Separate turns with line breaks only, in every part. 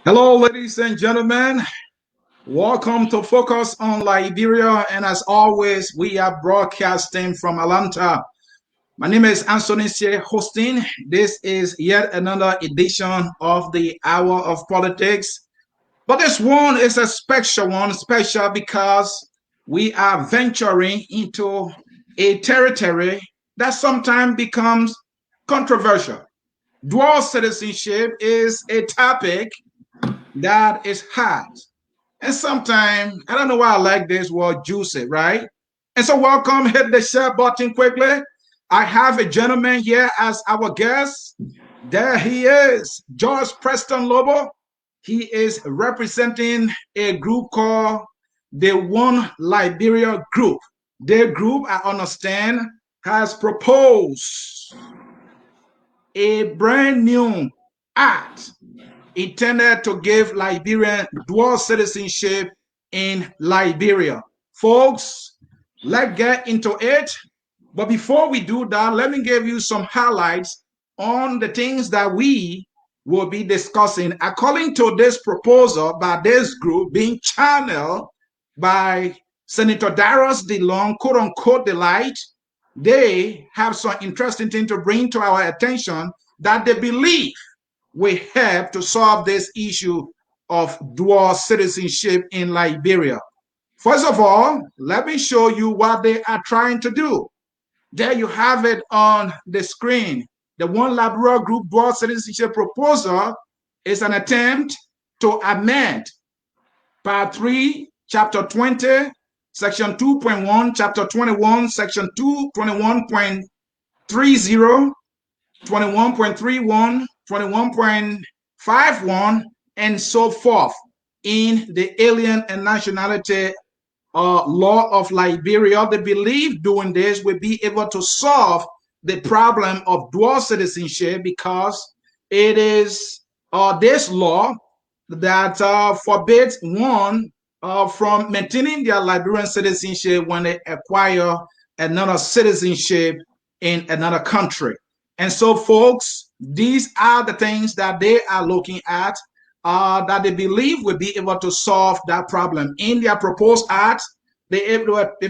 Hello, ladies and gentlemen. Welcome to Focus on Liberia. And as always, we are broadcasting from Atlanta. My name is Anthony C. hosting. This is yet another edition of the Hour of Politics. But this one is a special one, special because we are venturing into a territory that sometimes becomes controversial. Dual citizenship is a topic that is hard. And sometimes, I don't know why I like this word juicy, right? And so welcome, hit the share button quickly. I have a gentleman here as our guest. There he is, George Preston Lobo. He is representing a group called the One Liberia Group. Their group, I understand, has proposed a brand new act intended to give Liberian dual citizenship in Liberia. Folks, let's get into it. But before we do that, let me give you some highlights on the things that we will be discussing according to this proposal by this group being channeled by Senator Darius DeLong, quote unquote, the light. They have some interesting thing to bring to our attention that they believe we have to solve this issue of dual citizenship in Liberia. First of all, let me show you what they are trying to do. There you have it on the screen. The One Liberia Group dual citizenship proposal is an attempt to amend Part 3, Chapter 20, Section 2.1, Chapter 21, Section 2, 21.30, 21.31, 21.51, and so forth in the Alien and Nationality law of Liberia. They believe doing this will be able to solve the problem of dual citizenship because it is this law that forbids one from maintaining their Liberian citizenship when they acquire another citizenship in another country. And so, folks, these are the things that they are looking at that they believe will be able to solve that problem. In their proposed act, they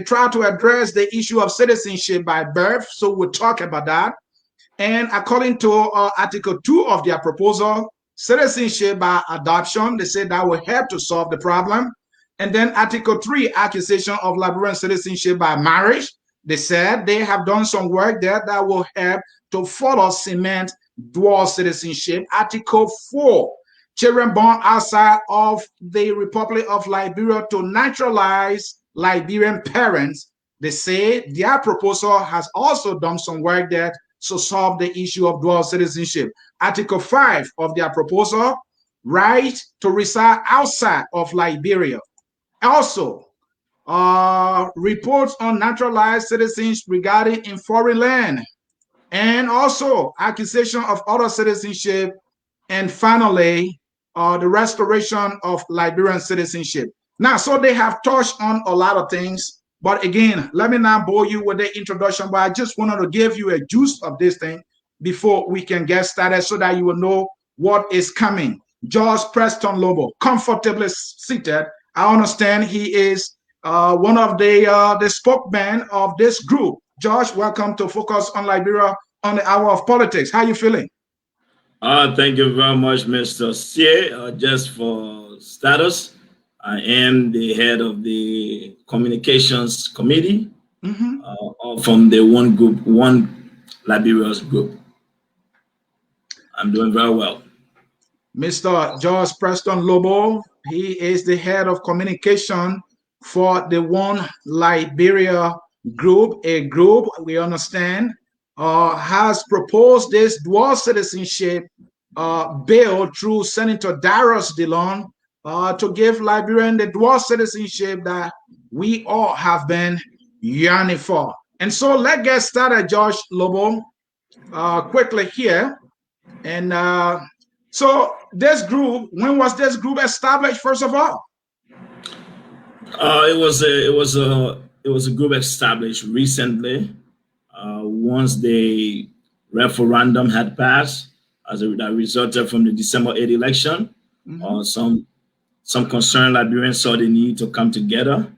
try to address the issue of citizenship by birth. So we'll talk about that. And according to Article 2 of their proposal, citizenship by adoption, they say that will help to solve the problem. And then Article 3, accusation of Liberian citizenship by marriage. They said they have done some work there that will help to further cement dual citizenship. Article 4, children born outside of the Republic of Liberia to naturalize Liberian parents. They say their proposal has also done some work there to solve the issue of dual citizenship. Article 5 of their proposal, right to reside outside of Liberia. Also, reports on naturalized citizens regarding in foreign land, and also accusation of other citizenship, and finally, the restoration of Liberian citizenship. Now, so they have touched on a lot of things, but again, let me not bore you with the introduction, but I just wanted to give you a juice of this thing before we can get started so that you will know what is coming. George Preston Lobo, comfortably seated. I understand he is one of the spokesmen of this group. George, welcome to Focus on Liberia on the Hour of Politics. How are you feeling?
Thank you very much, Mr. C. Just for status, I am the head of the communications committee from the One Liberia's group. I'm doing very well.
Mr. George Preston Lobo. He is the head of communication for the One Liberia Group, a group we understand has proposed this dual citizenship bill through Senator Darius Dillon to give Liberian the dual citizenship that we all have been yearning for. And so let's get started, George Lobo, quickly here. And so this group, when was this group established, first of all?
It was a group established recently. Once the referendum had passed, that resulted from the December 8 election, some concerned Liberians saw the need to come together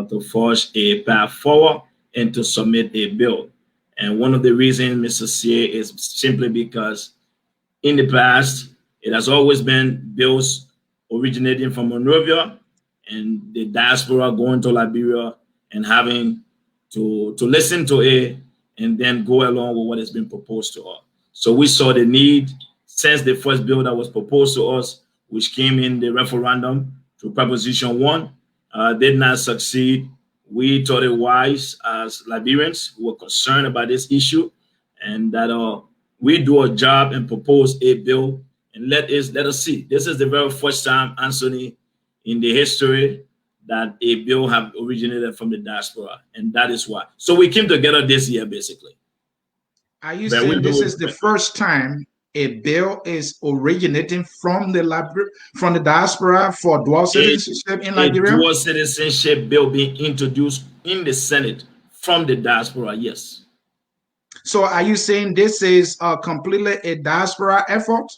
to forge a path forward and to submit a bill. And one of the reasons, Mr. C, is simply because in the past, it has always been bills originating from Monrovia and the diaspora going to Liberia and having to listen to it and then go along with what has been proposed to us. So we saw the need since the first bill that was proposed to us, which came in the referendum through Proposition 1, did not succeed. We thought it wise as Liberians who were concerned about this issue and that we do a job and propose a bill and let us see. This is the very first time, Anthony, in the history that a bill have originated from the diaspora, and that is why. So we came together this year, basically.
Are you saying this is the first time a bill is originating from the diaspora for dual citizenship in Liberia?
A dual citizenship bill being introduced in the Senate from the diaspora, yes.
So are you saying this is completely a diaspora effort?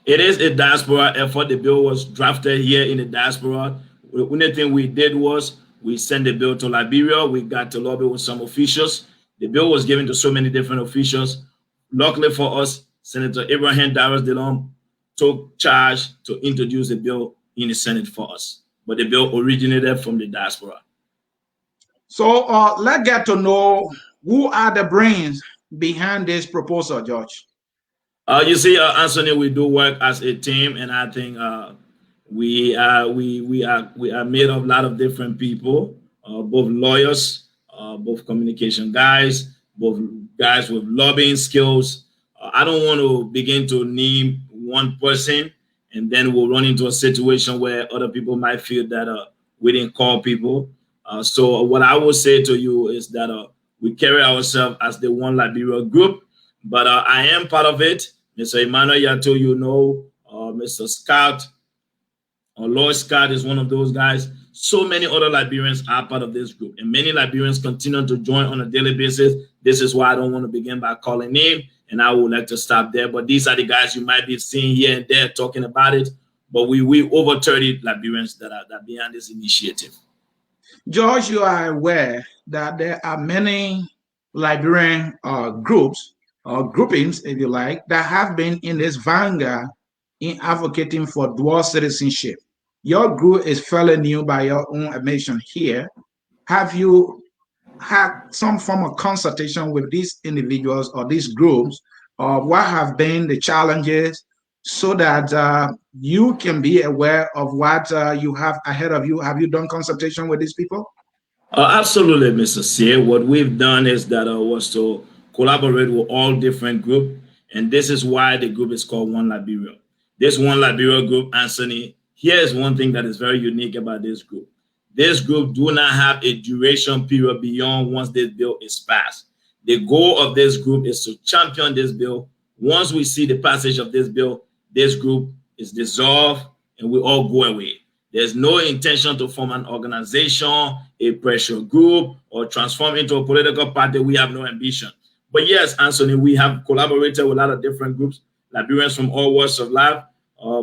It is a diaspora effort. The bill was drafted here in the diaspora. The only thing we did was we sent the bill to Liberia. We got to lobby with some officials. The bill was given to so many different officials. Luckily for us, Senator Abraham Darius Dillon took charge to introduce the bill in the Senate for us. But the bill originated from the diaspora.
So let's get to know who are the brains behind this proposal, George.
You see, Anthony, we do work as a team, and I think we are made of a lot of different people, both lawyers, both communication guys, both guys with lobbying skills. I don't want to begin to name one person, and then we'll run into a situation where other people might feel that we didn't call people. So what I will say to you is that we carry ourselves as the One Liberia Group, but I am part of it. Mr. Emmanuel Yato, Mr. Scott, Lloyd Scott is one of those guys. So many other Liberians are part of this group, and many Liberians continue to join on a daily basis. This is why I don't want to begin by calling name, and I would like to stop there. But these are the guys you might be seeing here and there talking about it. But we over 30 Liberians that are behind this initiative.
George, you are aware that there are many Liberian groups or groupings, if you like, that have been in this vanguard in advocating for dual citizenship. Your group is fairly new by your own admission here. Have you had some form of consultation with these individuals or these groups, or what have been the challenges so that you can be aware of what you have ahead of you? Have you done consultation with these people?
Absolutely, Mr. C. What we've done is that was to collaborate with all different groups, and this is why the group is called One Liberia. This One Liberia Group, Anthony, here is one thing that is very unique about this group. This group do not have a duration period beyond once this bill is passed. The goal of this group is to champion this bill. Once we see the passage of this bill, this group is dissolved and we all go away. There's no intention to form an organization, a pressure group, or transform into a political party. We have no ambition. But yes, Anthony, we have collaborated with a lot of different groups, Liberians from all walks of life,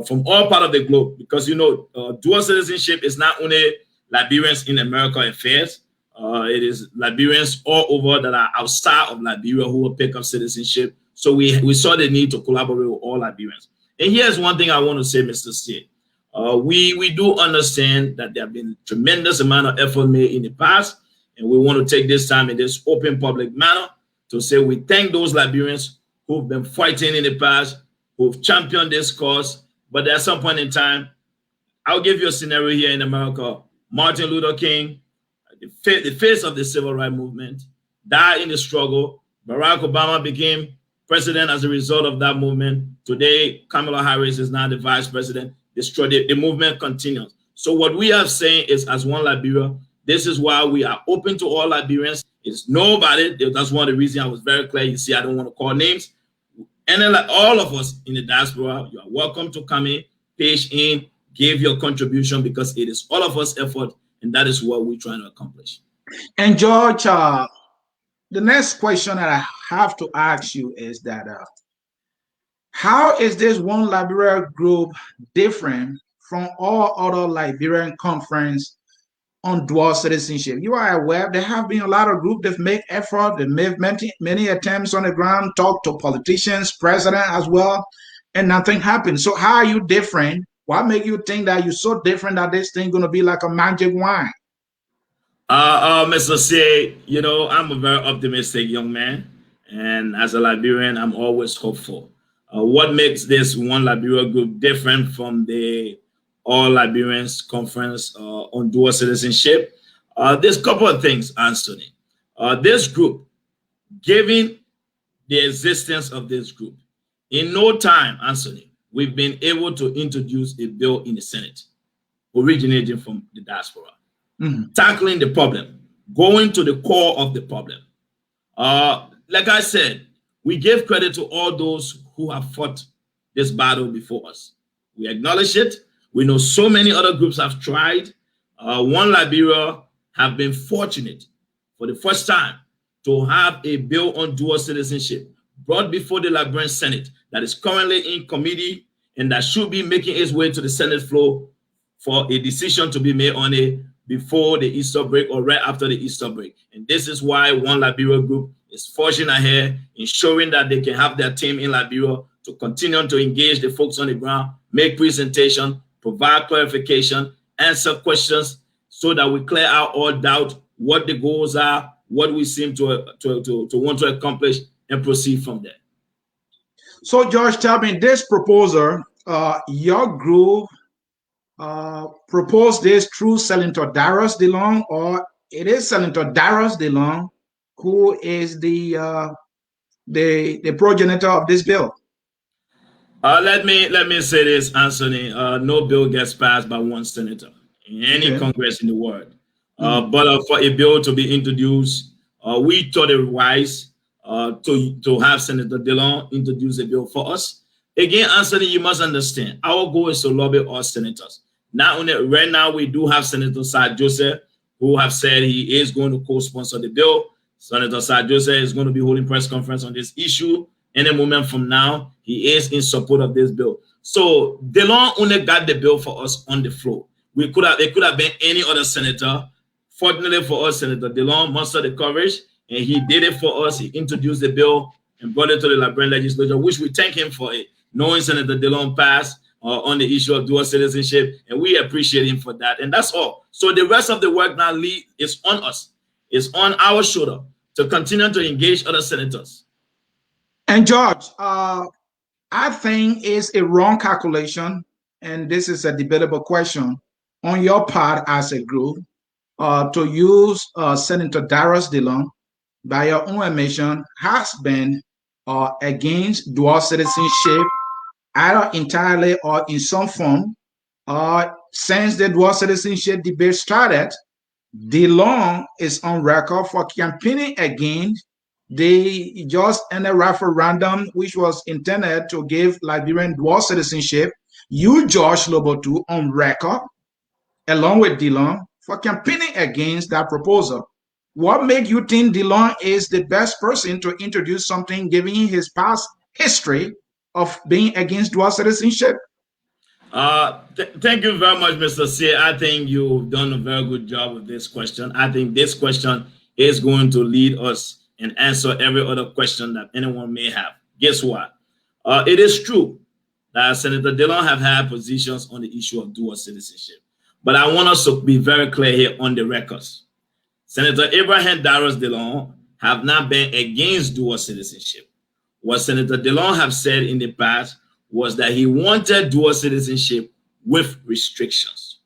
from all parts of the globe, because, dual citizenship is not only Liberians in America affairs, it is Liberians all over that are outside of Liberia who will pick up citizenship. So we saw the need to collaborate with all Liberians. And here's one thing I want to say, Mr. C. We do understand that there have been tremendous amount of effort made in the past, and we want to take this time in this open public manner to say we thank those Liberians who've been fighting in the past, who've championed this cause, But at some point in time, I'll give you a scenario here in America. Martin Luther King, the face of the civil rights movement, died in the struggle. Barack Obama became president as a result of that movement. Today, Kamala Harris is now the vice president. The movement continues. So what we are saying is, as One Liberia, this is why we are open to all Liberians. It's nobody. That's one of the reasons I was very clear. You see, I don't want to call names. And then, like all of us in the diaspora, you are welcome to come in, pitch in, give your contribution, because it is all of us effort, and that is what we're trying to accomplish.
And George, the next question that I have to ask you is that how is this One Liberia Group different from all other Liberian conference on dual citizenship? You are aware there have been a lot of groups that make effort, they made many attempts on the ground, talk to politicians, president as well, and nothing happened. So how are you different? What make you think that you're so different that this thing going to be like a magic wine?
Mr. C, I'm a very optimistic young man, and as a Liberian, I'm always hopeful. What makes this One Liberia Group different from the All Liberians Conference on Dual Citizenship? There's a couple of things, Anthony. This group, given the existence of this group, in no time, Anthony, we've been able to introduce a bill in the Senate originating from the diaspora. Tackling the problem, going to the core of the problem. Like I said, we give credit to all those who have fought this battle before us. We acknowledge it. We know so many other groups have tried. One Liberia have been fortunate for the first time to have a bill on dual citizenship brought before the Liberian Senate that is currently in committee and that should be making its way to the Senate floor for a decision to be made on it before the Easter break or right after the Easter break. And this is why One Liberia Group is forging ahead, ensuring that they can have their team in Liberia to continue to engage the folks on the ground, make presentation, provide clarification, answer questions so that we clear out all doubt, what the goals are, what we seem to want to accomplish, and proceed from there.
So, George, tell me, this proposal, your group proposed this through Senator Darius DeLong, or it is Senator Darius DeLong who is the progenitor of this bill?
Let me say this, Anthony. No bill gets passed by one senator in any Congress in the world. But for a bill to be introduced, we thought it wise to have Senator DeLong introduce a bill for us. Again, Anthony, you must understand, our goal is to lobby all senators. Not only right now, we do have Senator Sir Joseph, who have said he is going to co-sponsor the bill. Senator Sir Joseph is going to be holding press conference on this issue. Any moment from now, he is in support of this bill. So DeLong only got the bill for us on the floor. It could have been any other senator. Fortunately for us, Senator DeLong mustered the courage, and he did it for us. He introduced the bill and brought it to the Liberian legislature, which we thank him for it, knowing Senator DeLong passed on the issue of dual citizenship, and we appreciate him for that. And that's all. So the rest of the work now is on us. It's on our shoulder to continue to engage other senators.
And George, I think it's a wrong calculation, and this is a debatable question on your part as a group to use Senator Darius DeLong, by your own admission, has been against dual citizenship, either entirely or in some form. Since the dual citizenship debate started, DeLong is on record for campaigning against the just ended referendum, which was intended to give Liberian dual citizenship. You, George Lobotu, on record, along with DeLong, for campaigning against that proposal. What makes you think DeLong is the best person to introduce something, given his past history of being against dual citizenship?
Thank you very much, Mr. C. I think you've done a very good job with this question. I think this question is going to lead us and answer every other question that anyone may have. Guess what? It is true that Senator DeLong have had positions on the issue of dual citizenship. But I want us to be very clear here on the records. Senator Abraham Darius DeLong have not been against dual citizenship. What Senator DeLong have said in the past was that he wanted dual citizenship with restrictions.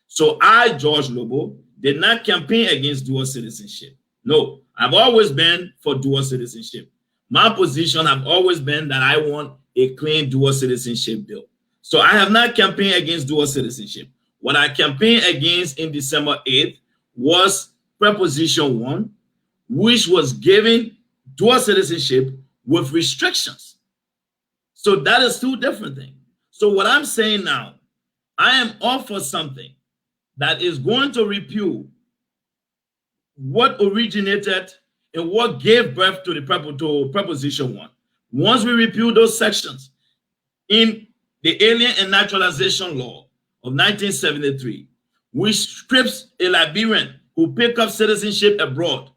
So I, George Lobo, did not campaign against dual citizenship. No, I've always been for dual citizenship. My position have always been that I want a clean dual citizenship bill. So I have not campaigned against dual citizenship. What I campaigned against in December 8th was Proposition 1, which was giving dual citizenship with restrictions. So that is two different things. So what I'm saying now, I am all for something that is going to repeal what originated and what gave birth to the Proposition 1. Once we repeal those sections in the Alien and Naturalization Law of 1973, which strips a Liberian who pick up citizenship abroad,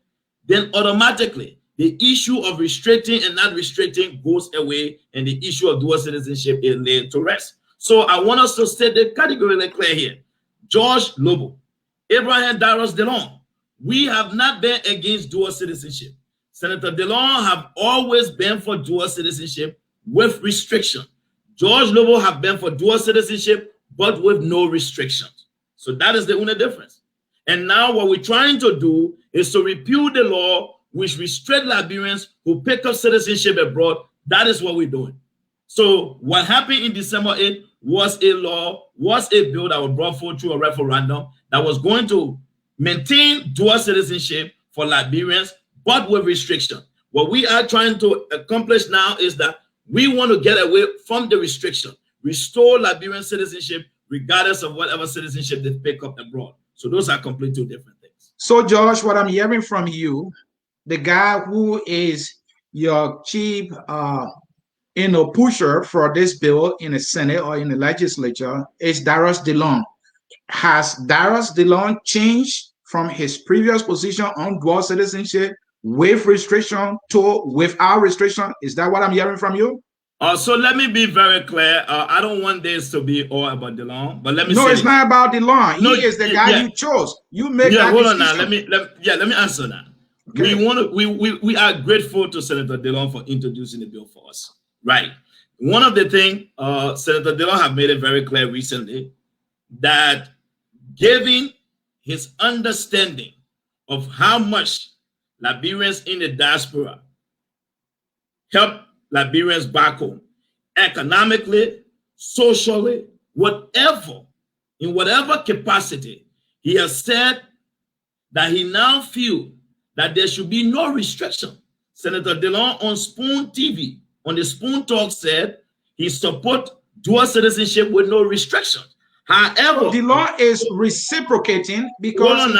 then automatically the issue of restricting and not restricting goes away, and the issue of dual citizenship is laid to rest. So I want us to state the categorically clear here. George Lobo, Abraham Darius DeLong, we have not been against dual citizenship. Senator DeLong have always been for dual citizenship with restriction. George Lobo have been for dual citizenship, but with no restrictions. So that is the only difference. And now what we're trying to do is to repeal the law which restrict Liberians who pick up citizenship abroad. That is what we're doing. So what happened in December 8th was a law, was a bill that was brought forward through a referendum that was going to maintain dual citizenship for Liberians, but with restriction. What we are trying to accomplish now is that we want to get away from the restriction, restore Liberian citizenship regardless of whatever citizenship they pick up abroad. So those are completely two different things.
So Josh, what I'm hearing from you, the guy who is your chief pusher for this bill in the Senate or in the legislature is Darius DeLong. Has Darius DeLong changed from his previous position on dual citizenship with restriction to without restriction? Is that what I'm hearing from you?
So let me be very clear. I don't want this to be all about DeLong, but let me.
No, it's not about DeLong.
No,
he is the guy you chose. You make
that
hold
on now. Let me answer that. Okay. We are grateful to Senator DeLong for introducing the bill for us. Right. One of the things Senator DeLong have made it very clear recently that giving his understanding of how much Liberians in the diaspora help Liberians back home, economically, socially, whatever, in whatever capacity, he has said that he now feels that there should be no restriction. Senator DeLong on Spoon TV, on the Spoon Talk, said he support dual citizenship with no restrictions. However,
DeLong is reciprocating because
hold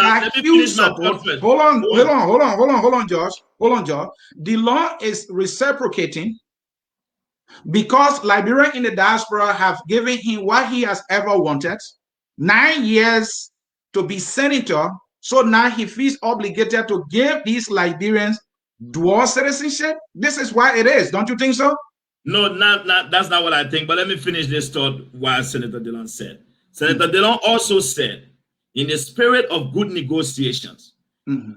on, Josh. DeLong is reciprocating because Liberians in the diaspora have given him what he has ever wanted, 9 years to be senator. So now he feels obligated to give these Liberians dual citizenship. This is why it is. Don't you think so?
No, that's not what I think. But let me finish this thought while Senator DeLong said. Senator DeLong also said, in the spirit of good negotiations,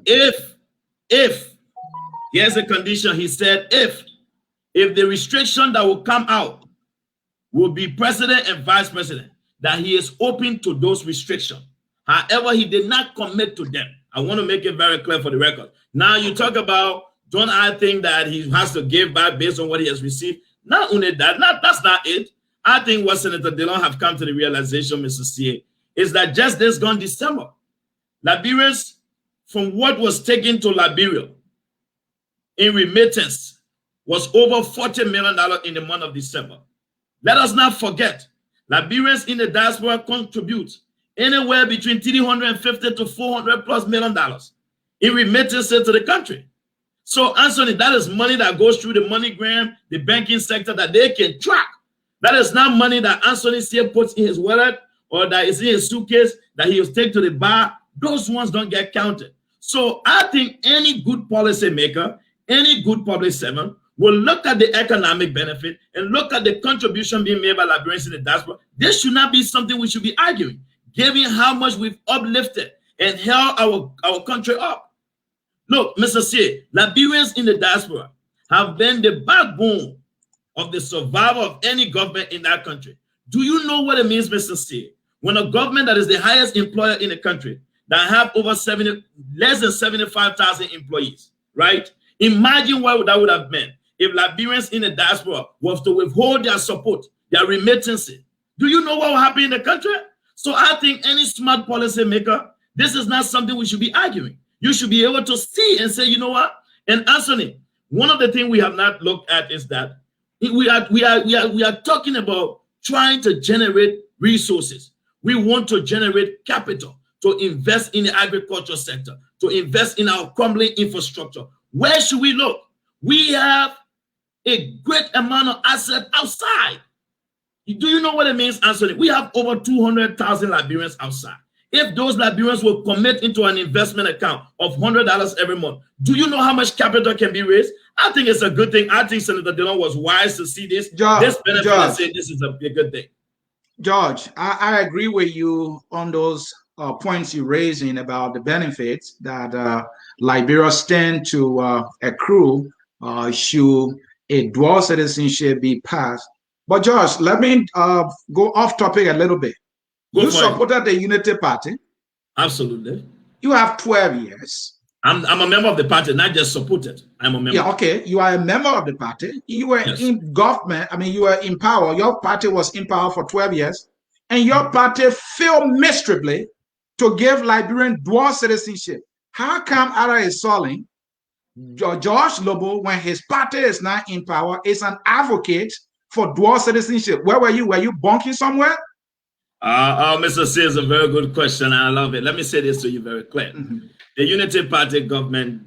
if here's a condition, he said, if the restriction that will come out will be president and vice president, that he is open to those restrictions. However, he did not commit to them. I want to make it very clear for the record. Now you talk about, don't I think that he has to give back based on what he has received? Not only that, that's not it. I think what Senator DeLong have come to the realization, Mr. CA, is that just this gone December, Liberians, from what was taken to Liberia in remittance, was over $40 million in the month of December. Let us not forget, Liberians in the diaspora contribute anywhere between $350 to $400+ million in remittances to the country. So, Anthony, that is money that goes through the MoneyGram, the banking sector that they can track. That is not money that Anthony still puts in his wallet or that is in his suitcase that he will take to the bar. Those ones don't get counted. So I think any good policy maker, any good public servant will look at the economic benefit and look at the contribution being made by Liberians in the diaspora. This should not be something we should be arguing, given how much we've uplifted and held our country up. Look, Mr. C, Liberians in the diaspora have been the backbone of the survival of any government in that country. Do you know what it means, Mr. C? When a government that is the highest employer in the country, that have less than 75,000 employees, right? Imagine what that would have meant if Liberians in the diaspora was to withhold their support, their remittances. Do you know what will happen in the country? So I think any smart policy maker, this is not something we should be arguing. You should be able to see and say, you know what? And Anthony, one of the things we have not looked at is that we are talking about trying to generate resources. We want to generate capital to invest in the agriculture sector, to invest in our crumbling infrastructure. Where should we look? We have a great amount of assets outside. Do you know what it means, Anthony? We have over 200,000 Liberians outside. If those Liberians will commit into an investment account of $100 every month, do you know how much capital can be raised? I think it's a good thing. I think Senator Dillon was wise to see this benefit and say this is a good thing.
George, I agree with you on those points you're raising about the benefits that Liberia stand to accrue should a dual citizenship be passed. But George, let me go off topic a little bit. You supported the Unity Party.
Absolutely.
You have 12 years.
I'm a member of the party, not just supported. I'm a member.
Yeah, okay. You are a member of the party. You were in government. I mean, you were in power. Your party was in power for 12 years. And your party failed miserably to give Liberian dual citizenship. How come Ara is solving George Lobo, when his party is not in power, is an advocate for dual citizenship? Where were you? Were you bunking somewhere?
Mr. C, is a very good question. I love it. Let me say this to you very clear. The Unity Party government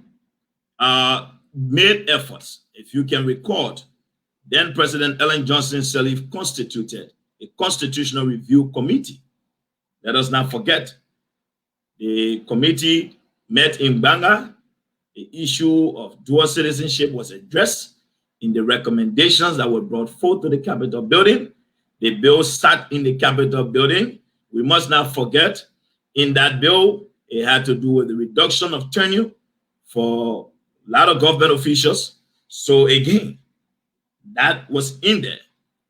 made efforts. If you can record, then President Ellen Johnson Sirleaf constituted a constitutional review committee. Let us not forget, the committee met in Banga. The issue of dual citizenship was addressed in the recommendations that were brought forth to the Capitol building. The bill sat in the Capitol building. We must not forget, in that bill, it had to do with the reduction of tenure for a lot of government officials. So again, that was in there.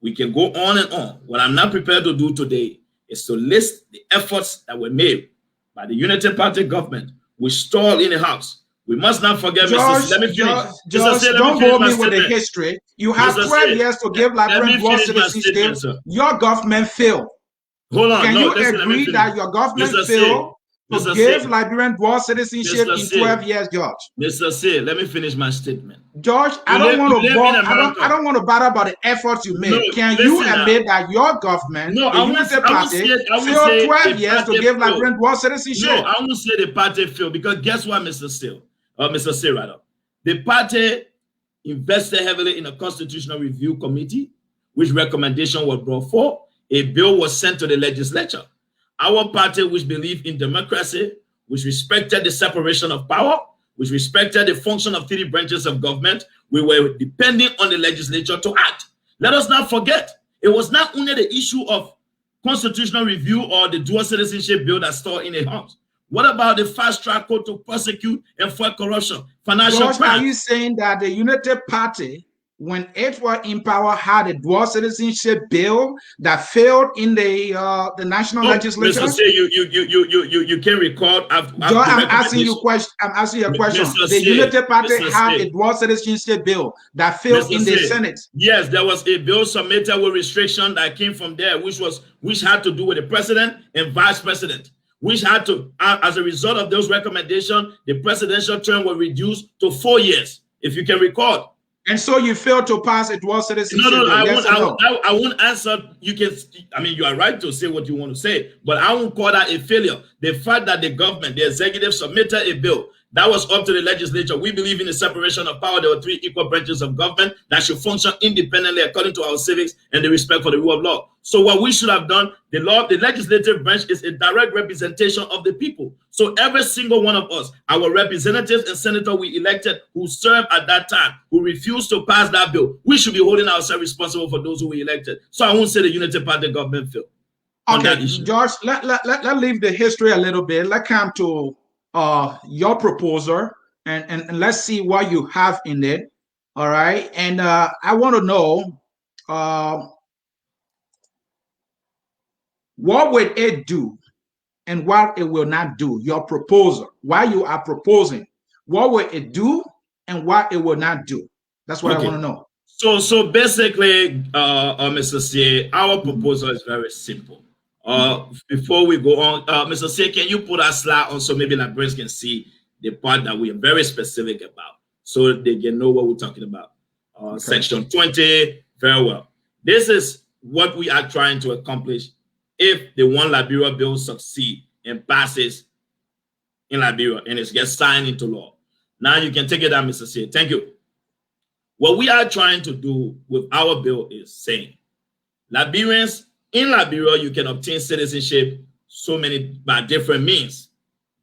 We can go on and on. What I'm not prepared to do today is to list the efforts that were made by the Unity Party government, which stalled in the House. We must not forget,
George,
let me finish.
George, don't bore me with the history. You have 12 years to give Liberian dual citizenship. Your government failed.
Hold on.
Can you agree that your government failed to give Liberian dual citizenship in 12 years, George?
Mr. C, let me finish my statement.
George, I don't want to bother about the efforts you made. No, can you admit that your government, the Unity Party, failed 12 years to give Liberian dual citizenship?
No, I won't say the party failed, because guess what, Mr. C? Mr. C, rather. The party invested heavily in a constitutional review committee, which recommendation was brought forth. A bill was sent to the legislature. Our party, which believed in democracy, which respected the separation of power, which respected the function of 3 branches of government, we were depending on the legislature to act. Let us not forget, it was not only the issue of constitutional review or the dual citizenship bill that stalled in the House. What about the fast track code to prosecute and fight corruption, financial crime?
Are you saying that the Unity Party, when it was in power, had a dual citizenship bill that failed in the national legislature?
Mr. C, you can record.
I'm asking you a question. The Unity Party had a dual citizenship bill that failed in the Senate.
Yes, there was a bill submitted with restriction that came from there, which had to do with the president and vice president, which had to, as a result of those recommendations, the presidential term was reduced to 4 years, if you can record.
And so you failed to pass a dual citizenship bill?
I won't answer. You can, I mean, you are right to say what you want to say, but I won't call that a failure. The fact that the government, the executive, submitted a bill that was up to the legislature. We believe in the separation of power. There were 3 equal branches of government that should function independently according to our civics and the respect for the rule of law. So what we should have done, the legislative branch is a direct representation of the people. So every single one of us, our representatives and senators we elected who served at that time, who refused to pass that bill, we should be holding ourselves responsible for those who we elected. So I won't say the Unity Party government failed.
Okay, George, let leave the history a little bit. Let's come to your proposal and let's see what you have in it. All right. And I want to know what would it do and what it will not do? Your proposal, why you are proposing, what will it do and what it will not do? That's what I want to know.
So basically, Mr. C, our proposal is very simple. Before we go on, Mr. C, can you put a slide on so maybe librarians can see the part that we are very specific about, so they can know what we're talking about. Section 20, very well. This is what we are trying to accomplish if the One Liberia bill succeeds and passes in Liberia and it gets signed into law. Now you can take it down, Mr. C. Thank you. What we are trying to do with our bill is saying, Liberians in Liberia, you can obtain citizenship so many by different means.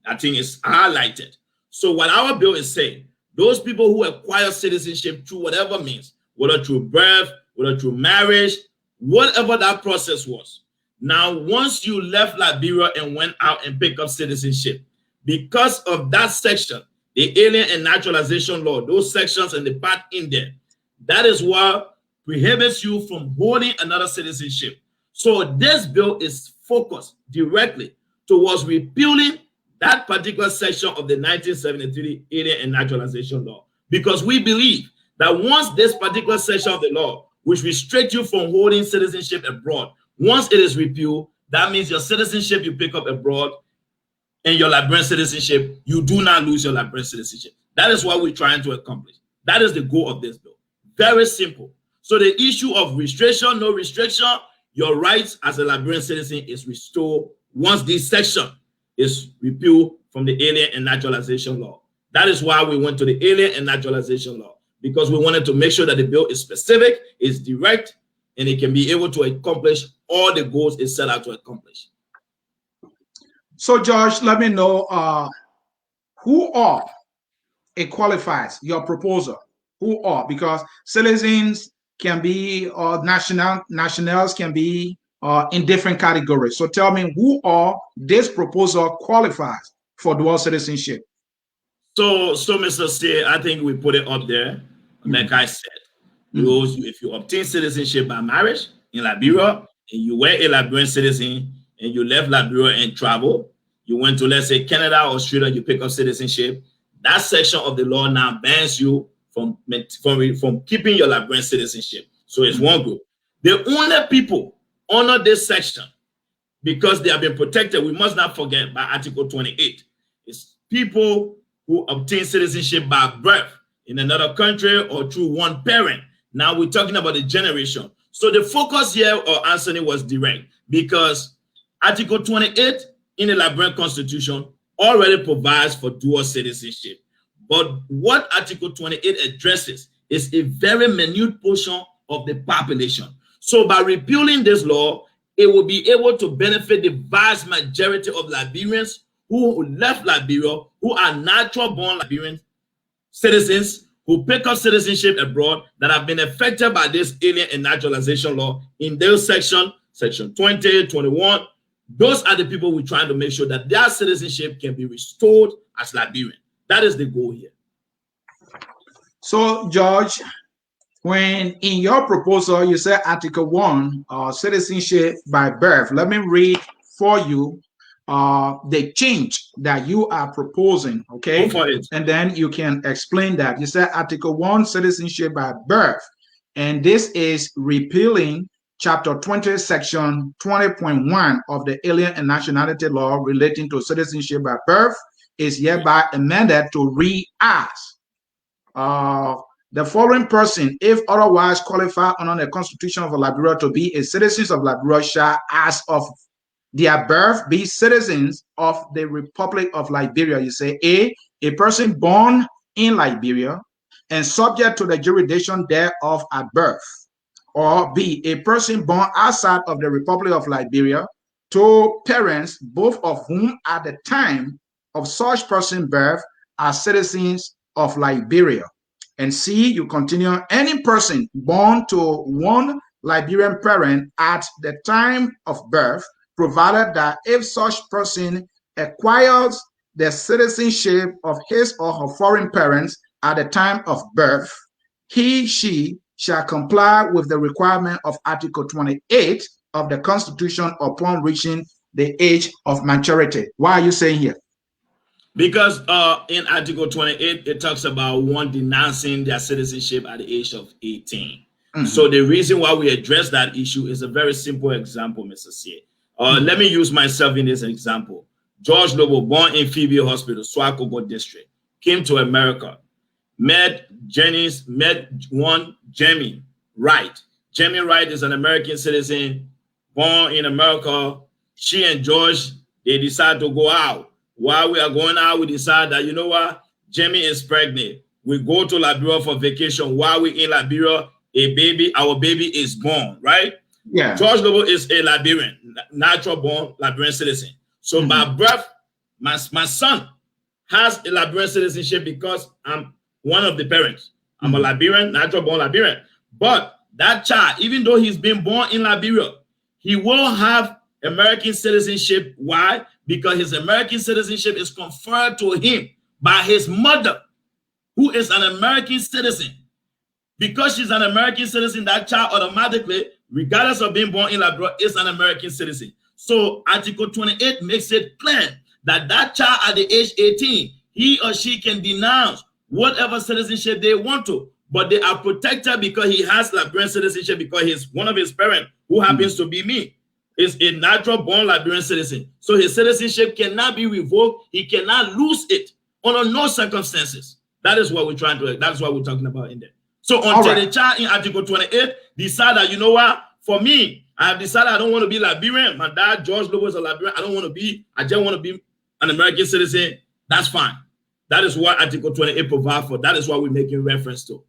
I think it's highlighted. So what our bill is saying, those people who acquire citizenship through whatever means, whether through birth, whether through marriage, whatever that process was. Now, once you left Liberia and went out and picked up citizenship, because of that section, the Alien and Naturalization Law, those sections and the part in there, that is what prohibits you from holding another citizenship. So this bill is focused directly towards repealing that particular section of the 1973 Alien and Naturalization Law, because we believe that once this particular section of the law, which restricts you from holding citizenship abroad, once it is repealed, that means your citizenship you pick up abroad and your Liberian citizenship, you do not lose your Liberian citizenship. That is what we're trying to accomplish. That is the goal of this bill. Very simple. So the issue of restriction, no restriction, your rights as a Liberian citizen is restored once this section is repealed from the Alien and Naturalization Law. That is why we went to the Alien and Naturalization Law, because we wanted to make sure that the bill is specific, is direct, and it can be able to accomplish all the goals it set out to accomplish.
So, George, let me know who all it qualifies, your proposal. Who all? Because citizens can be, or nationals can be in different categories. So tell me who all this proposal qualifies for dual citizenship.
So Mr. C, I think we put it up there. Like I said, if you obtain citizenship by marriage in Liberia, and you were a Liberian citizen, and you left Liberia and travel, you went to, let's say, Canada or Australia, you pick up citizenship, that section of the law now bans you from keeping your Liberian citizenship. So it's one group. The only people under this section, because they have been protected, we must not forget, by Article 28, is people who obtain citizenship by birth in another country or through one parent. Now we're talking about the generation. So the focus here, Anthony, was direct, because Article 28 in the Liberian Constitution already provides for dual citizenship. But what Article 28 addresses is a very minute portion of the population. So by repealing this law, it will be able to benefit the vast majority of Liberians who left Liberia, who are natural-born Liberian citizens who pick up citizenship abroad, that have been affected by this Alien and Naturalization Law in those section 20, 21. Those are the people we're trying to make sure that their citizenship can be restored as Liberian. That is the goal here.
So, George, when in your proposal, you said Article 1, citizenship by birth. Let me read for you the change that you are proposing, okay? And then you can explain that. You said Article 1, citizenship by birth. And this is repealing Chapter 20, Section 20.1 of the Alien and Nationality Law relating to citizenship by birth is hereby amended to read as the foreign person, if otherwise qualified under the Constitution of Liberia to be a citizen of Liberia, shall, as of their birth, be citizens of the Republic of Liberia. You say a person born in Liberia and subject to the jurisdiction thereof at birth. Or B, a person born outside of the Republic of Liberia to parents, both of whom at the time of such person birth are citizens of Liberia. And C, you continue, any person born to one Liberian parent at the time of birth, provided that if such person acquires the citizenship of his or her foreign parents at the time of birth, he, she shall comply with the requirement of Article 28 of the Constitution upon reaching the age of maturity. Why are you saying here?
Because in Article 28, it talks about one denouncing their citizenship at the age of 18. So the reason why we address that issue is a very simple example, Mr. C. Let me use myself in this example. George Lobo, born in Phoebe Hospital, Swakopmund District, came to America, met one Jamie Wright. Jamie Wright is an American citizen, born in America. She and George, they decide to go out. While we are going out, we decide that, you know what, Jamie is pregnant. We go to Liberia for vacation. While we're in Liberia, our baby is born, right?
Yeah.
George Lobo is a Liberian, natural born Liberian citizen. So by birth, my son has a Liberian citizenship because I'm one of the parents. I'm a Liberian, natural born Liberian. But that child, even though he's been born in Liberia, he will have American citizenship. Why? Because his American citizenship is conferred to him by his mother, who is an American citizen. Because she's an American citizen, that child automatically, regardless of being born in Liberia, is an American citizen. So Article 28 makes it clear that that child at the age 18, he or she can denounce whatever citizenship they want to, but they are protected because he has Liberian citizenship, because he's one of his parents, who happens to be me, is a natural born Liberian citizen. So his citizenship cannot be revoked. He cannot lose it under no circumstances. That is what we're trying to, that's what we're talking about in there. So until the child in Article 28 decide that, you know what, for me, I have decided I don't want to be Liberian. My dad, George Lobo, is a Liberian. I don't want to be, I just want to be an American citizen. That's fine. That is what Article 28 provides for. That is what we're making reference to.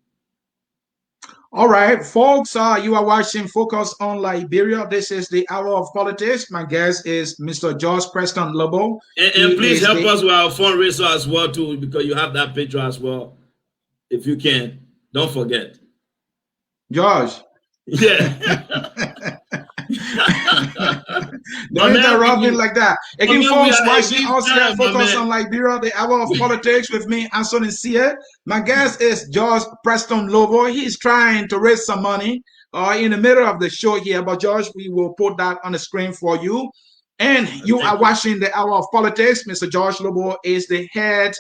All right, folks, you are watching Focus on Liberia. This is the Hour of Politics. My guest is Mr. George Preston Lobo.
And please help us with our fundraiser as well, too, because you have that picture as well. If you can, don't forget.
George.
Yeah.
Don't interrupt me like that. Again, folks, watching us here, Focus on Liberia, the Hour of Politics with me, Anthony C. My guest is George Preston Lobo. He's trying to raise some money in the middle of the show here, but George, we will put that on the screen for you. And you are watching the Hour of Politics. Mr. George Lobo is the head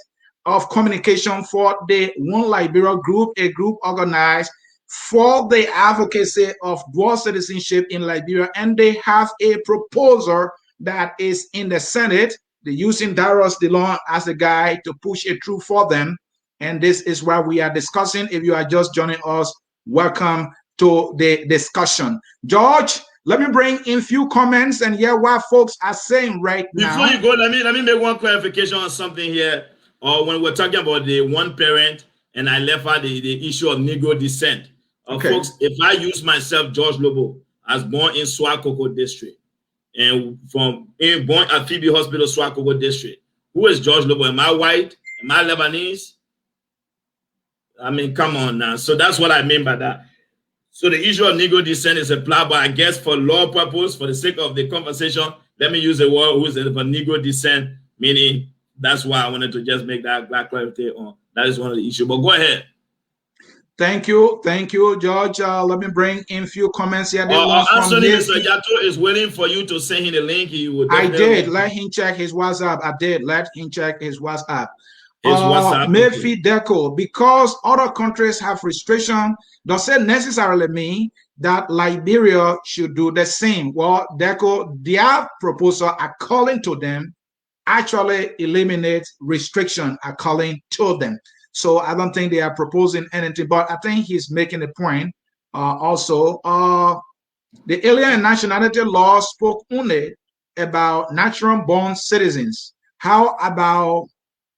of communication for the One Liberia Group, a group organized for the advocacy of dual citizenship in Liberia, and they have a proposal that is in the Senate. They're using Darius DeLong as the guy to push it through for them, and this is what we are discussing. If you are just joining us, welcome to the discussion. George, let me bring in a few comments and hear what folks are saying right now.
Before you go, let me make one clarification on something here. When we're talking about the one parent, and I left out the issue of Negro descent. Okay. Folks, if I use myself, George Lobo, as born in Swakopmund District, and born at Phoebe Hospital, Swakopmund District, who is George Lobo? Am I white? Am I Lebanese? I mean, come on now. So that's what I mean by that. So the issue of Negro descent is applied, but I guess for law purpose, for the sake of the conversation, let me use the word who's of Negro descent, meaning that's why I wanted to just make that clarity on. That is one of the issues. But go ahead.
Thank you, George. Let me bring in a few comments here.
Anthony, Mr. Yato is waiting for you to send him the link.
I did. Let him check his WhatsApp. Mayfi Deco, because other countries have restriction, doesn't necessarily mean that Liberia should do the same. Well, Deco, their proposal, according to them, actually eliminates restriction according to them. So I don't think they are proposing anything, but I think he's making a point. Also, the Alien and Nationality Law spoke only about natural-born citizens. How about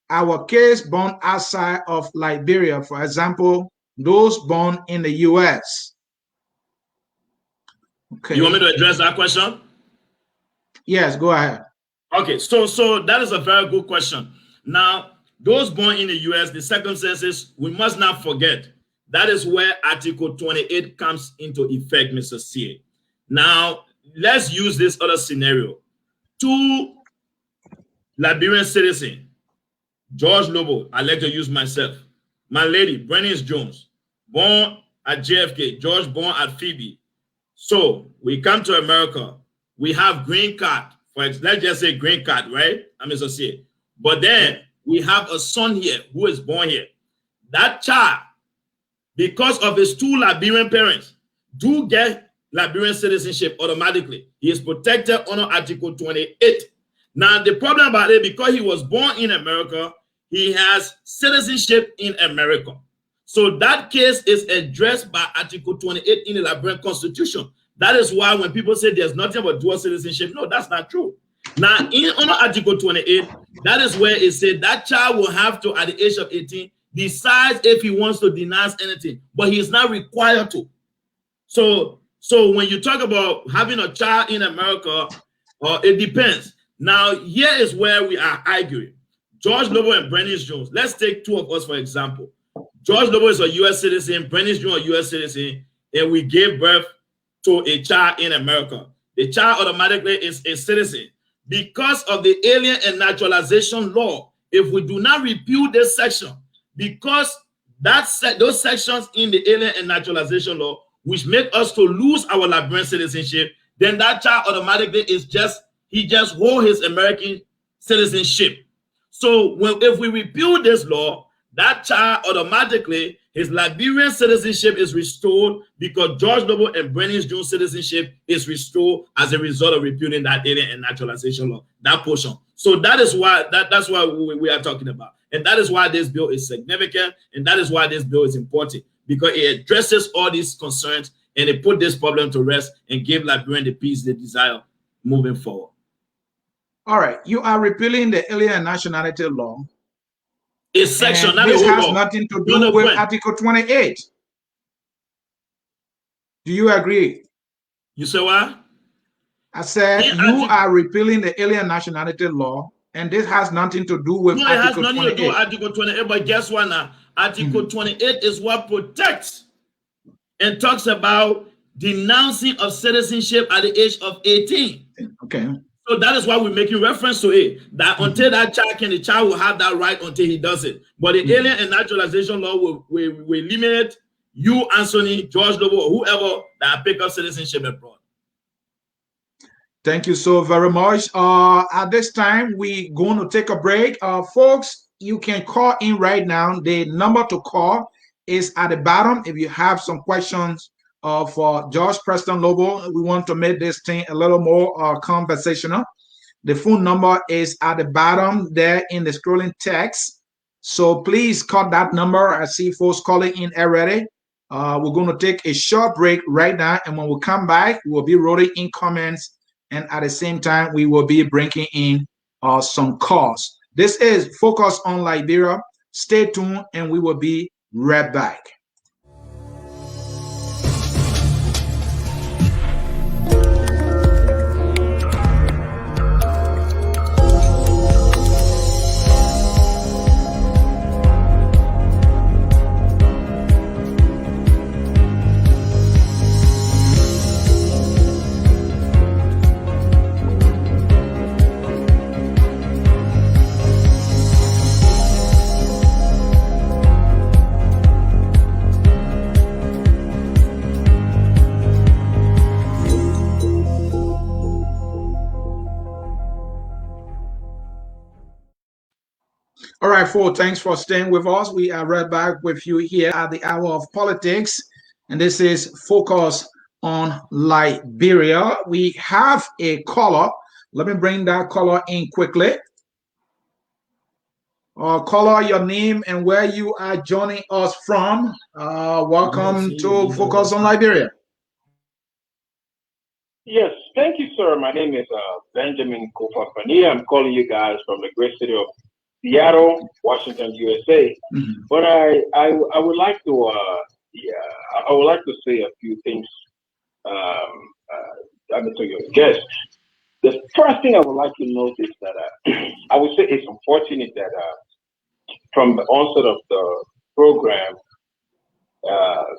our case born outside of Liberia, for example, those born in the U.S.?
Okay. You want me to address that question?
Yes, go ahead.
Okay, so that is a very good question. Now, those born in the U.S., the circumstances, we must not forget. That is where Article 28 comes into effect, Mr. C. Now, let's use this other scenario. Two Liberian citizens, George Lobo, I like to use myself. My lady, Bernice Jones, born at JFK, George born at Phoebe. So we come to America, we have green card, let's just say green card, right? I'm associate. But then we have a son here who is born here. That child, because of his two Liberian parents, do get Liberian citizenship automatically. He is protected under Article 28. Now, the problem about it, because he was born in America, he has citizenship in America. So that case is addressed by Article 28 in the Liberian Constitution. That is why when people say there's nothing but dual citizenship, no, that's not true. Now, under Article 28, that is where it said that child will have to, at the age of 18, decide if he wants to denounce anything, but he is not required to. So when you talk about having a child in America, it depends. Now, here is where we are arguing. George Noble and Bernice Jones. Let's take two of us, for example. George Noble is a U.S. citizen, Bernice Jones a U.S. citizen, and we gave birth to a child in America. The child automatically is a citizen. Because of the Alien and Naturalization Law, if we do not repeal this section, because those sections in the Alien and Naturalization Law, which make us to lose our Liberian citizenship, then that child automatically is he just hold his American citizenship. So if we repeal this law, that child automatically, his Liberian citizenship is restored because George Noble and Bernice Jones citizenship is restored as a result of repealing that Alien and Naturalization Law, that portion. So that is why that's why we are talking about. And that is why this bill is significant, and that is why this bill is important, because it addresses all these concerns and it put this problem to rest and give Liberian the peace they desire moving forward.
All right, you are repealing the Alien and Nationality Law.
It's section, not
this
the whole
has
law.
Nothing to do with Article 28. Do you agree?
You say what?
I said you are repealing the Alien Nationality Law, and this has nothing to do with Article 28. No, it has nothing to do with
Article 28, but guess what now? Article 28 is what protects and talks about denouncing of citizenship at the age of 18. Okay. So that is why we're making reference to it, that until that child the child will have that right until he does it. But the Alien and Naturalization Law will eliminate you, Anthony, George Noble, or whoever that pick up citizenship abroad.
Thank you so very much. At this time, we're going to take a break. Folks, you can call in right now. The number to call is at the bottom. If you have some questions for George Preston Noble, we want to make this thing a little more conversational. The phone number is at the bottom there in the scrolling text. So please call that number. I see folks calling in already. We're going to take a short break right now. And when we come back, we'll be rolling in comments. And at the same time, we will be bringing in some calls. This is Focus on Liberia. Stay tuned, and we will be right back. All right, folks, thanks for staying with us. We are right back with you here at the Hour of Politics, and this is Focus on Liberia. We have a caller. Let me bring that caller in quickly. Caller, your name and where you are joining us from. Welcome to Focus on Liberia.
Yes, thank you, sir. My name is Benjamin Kofafani. I'm calling you guys from the great city of Seattle, Washington, USA. But I would like to I would like to say a few things to your guest. The first thing I would like to note is that I would say it's unfortunate that from the onset of the program,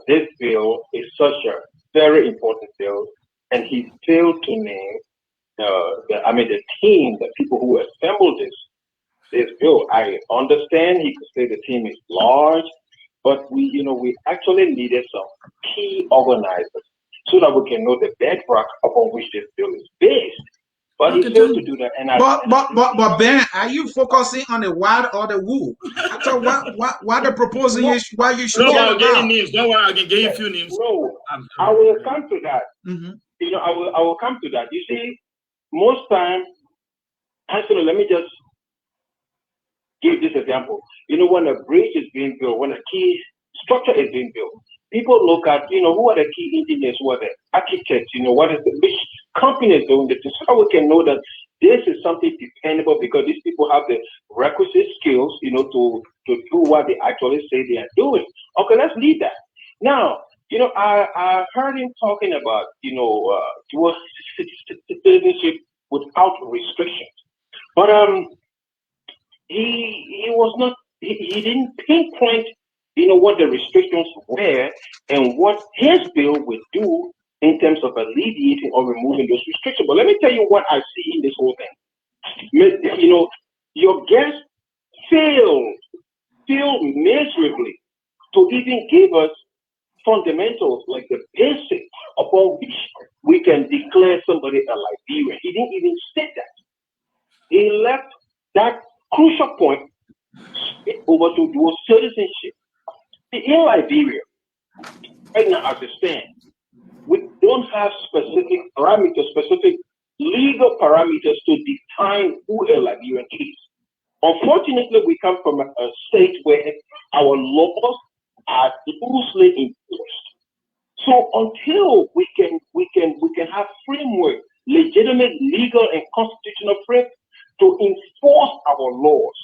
this bill is such a very important bill, and he failed to name the team, the people who assembled this bill. I understand he could say the team is large, but we actually needed some key organizers so that we can know the bedrock upon which this bill is based. But he failed to do that. And
but Ben, are you focusing on the what or the who? I thought what the proposal is, why you should
care about. Names. Don't worry, I can give you a few names.
No, I will come to that. I will come to that. You see, most times, actually, let me just give this example. When a bridge is being built, when a key structure is being built, people look at, who are the key engineers, who are the architects, what is which company is doing this, so that we can know that this is something dependable because these people have the requisite skills, to do what they actually say they are doing. Okay, let's leave that. Now, I heard him talking about, dual citizenship without restrictions. But he was not, he didn't pinpoint, what the restrictions were and what his bill would do in terms of alleviating or removing those restrictions. But let me tell you what I see in this whole thing. Your guest failed miserably to even give us fundamentals, like the basic upon which we can declare somebody a Liberian. He didn't even state that. He left that crucial point over to dual citizenship. In Liberia, right now as it stands, we don't have specific legal parameters to define who a Liberian is. Unfortunately, we come from a state where our laws are loosely enforced. So until we can have framework, legitimate legal and constitutional framework to enforce our laws,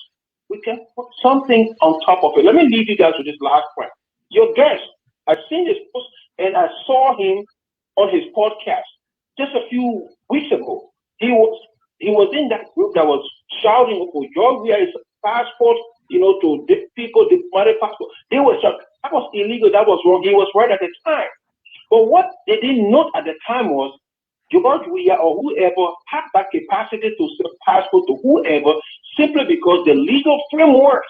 we can put something on top of it. Let me leave you guys with this last point. Your guest, I've seen this post and I saw him on his podcast just a few weeks ago. He was in that group that was shouting, "Oh, Georgia is passport, to people diplomatic passport." They were shouting, that was illegal, that was wrong. He was right at the time. But what they didn't note at the time was Georgia or whoever had that capacity to sell passport to whoever simply because the legal frameworks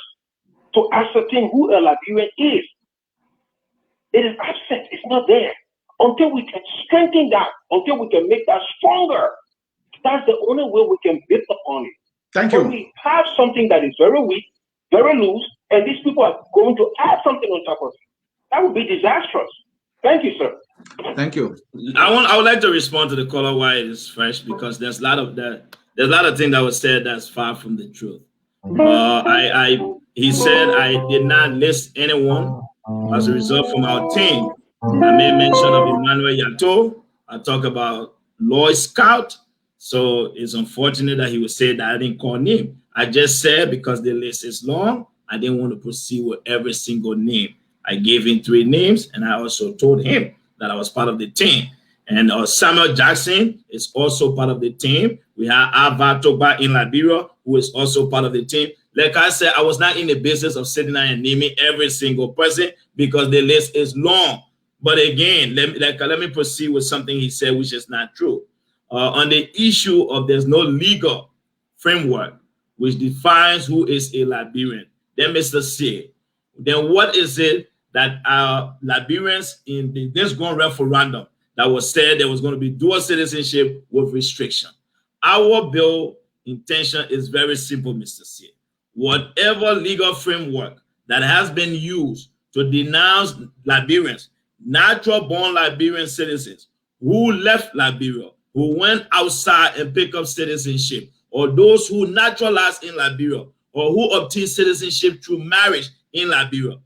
to ascertain who a Liberian is, it is absent. It's not there. Until we can strengthen that, until we can make that stronger, that's the only way we can build upon it.
Thank you.
When we have something that is very weak, very loose, and these people are going to add something on top of it, that would be disastrous. Thank you, sir.
Thank you.
I would like to respond to the caller why it is fresh, because there's a lot of things that was said that's far from the truth. He said I did not list anyone as a result from our team. I made mention of Emmanuel Yato. I talk about Lloyd Scout. So it's unfortunate that he would say that I didn't call name. I just said because the list is long, I didn't want to proceed with every single name. I gave him 3 names, and I also told him that I was part of the team. And Samuel Jackson is also part of the team. We have Ava Toba in Liberia, who is also part of the team. Like I said, I was not in the business of sitting down and naming every single person because the list is long. But again, let me proceed with something he said, which is not true. On the issue of there's no legal framework which defines who is a Liberian, then Mr. C, then what is it that Liberians in this going referendum that was said there was going to be dual citizenship with restriction? Our bill intention is very simple, Mr. C. Whatever legal framework that has been used to denounce Liberians, natural-born Liberian citizens who left Liberia, who went outside and picked up citizenship, or those who naturalized in Liberia, or who obtained citizenship through marriage in Liberia.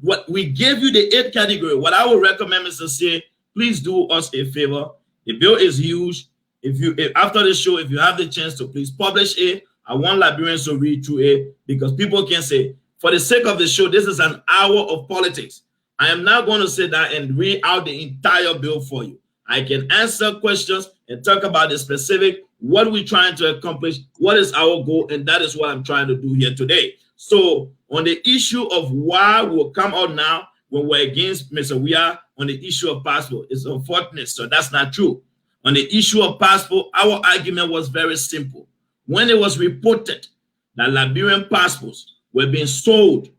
What we gave you the 8th category. What I would recommend, Mr. C, please do us a favor. The bill is huge. If after the show, if you have the chance to please publish it, I want Liberians to read through it, because people can say, for the sake of the show, this is an hour of politics. I am not going to sit down and read out the entire bill for you. I can answer questions and talk about the specific, what we're trying to accomplish, what is our goal, and that is what I'm trying to do here today. So on the issue of why we'll come out now when we're against Mr. We are on the issue of passport, it's unfortunate, so that's not true. On the issue of passport, our argument was very simple. When it was reported that Liberian passports were being sold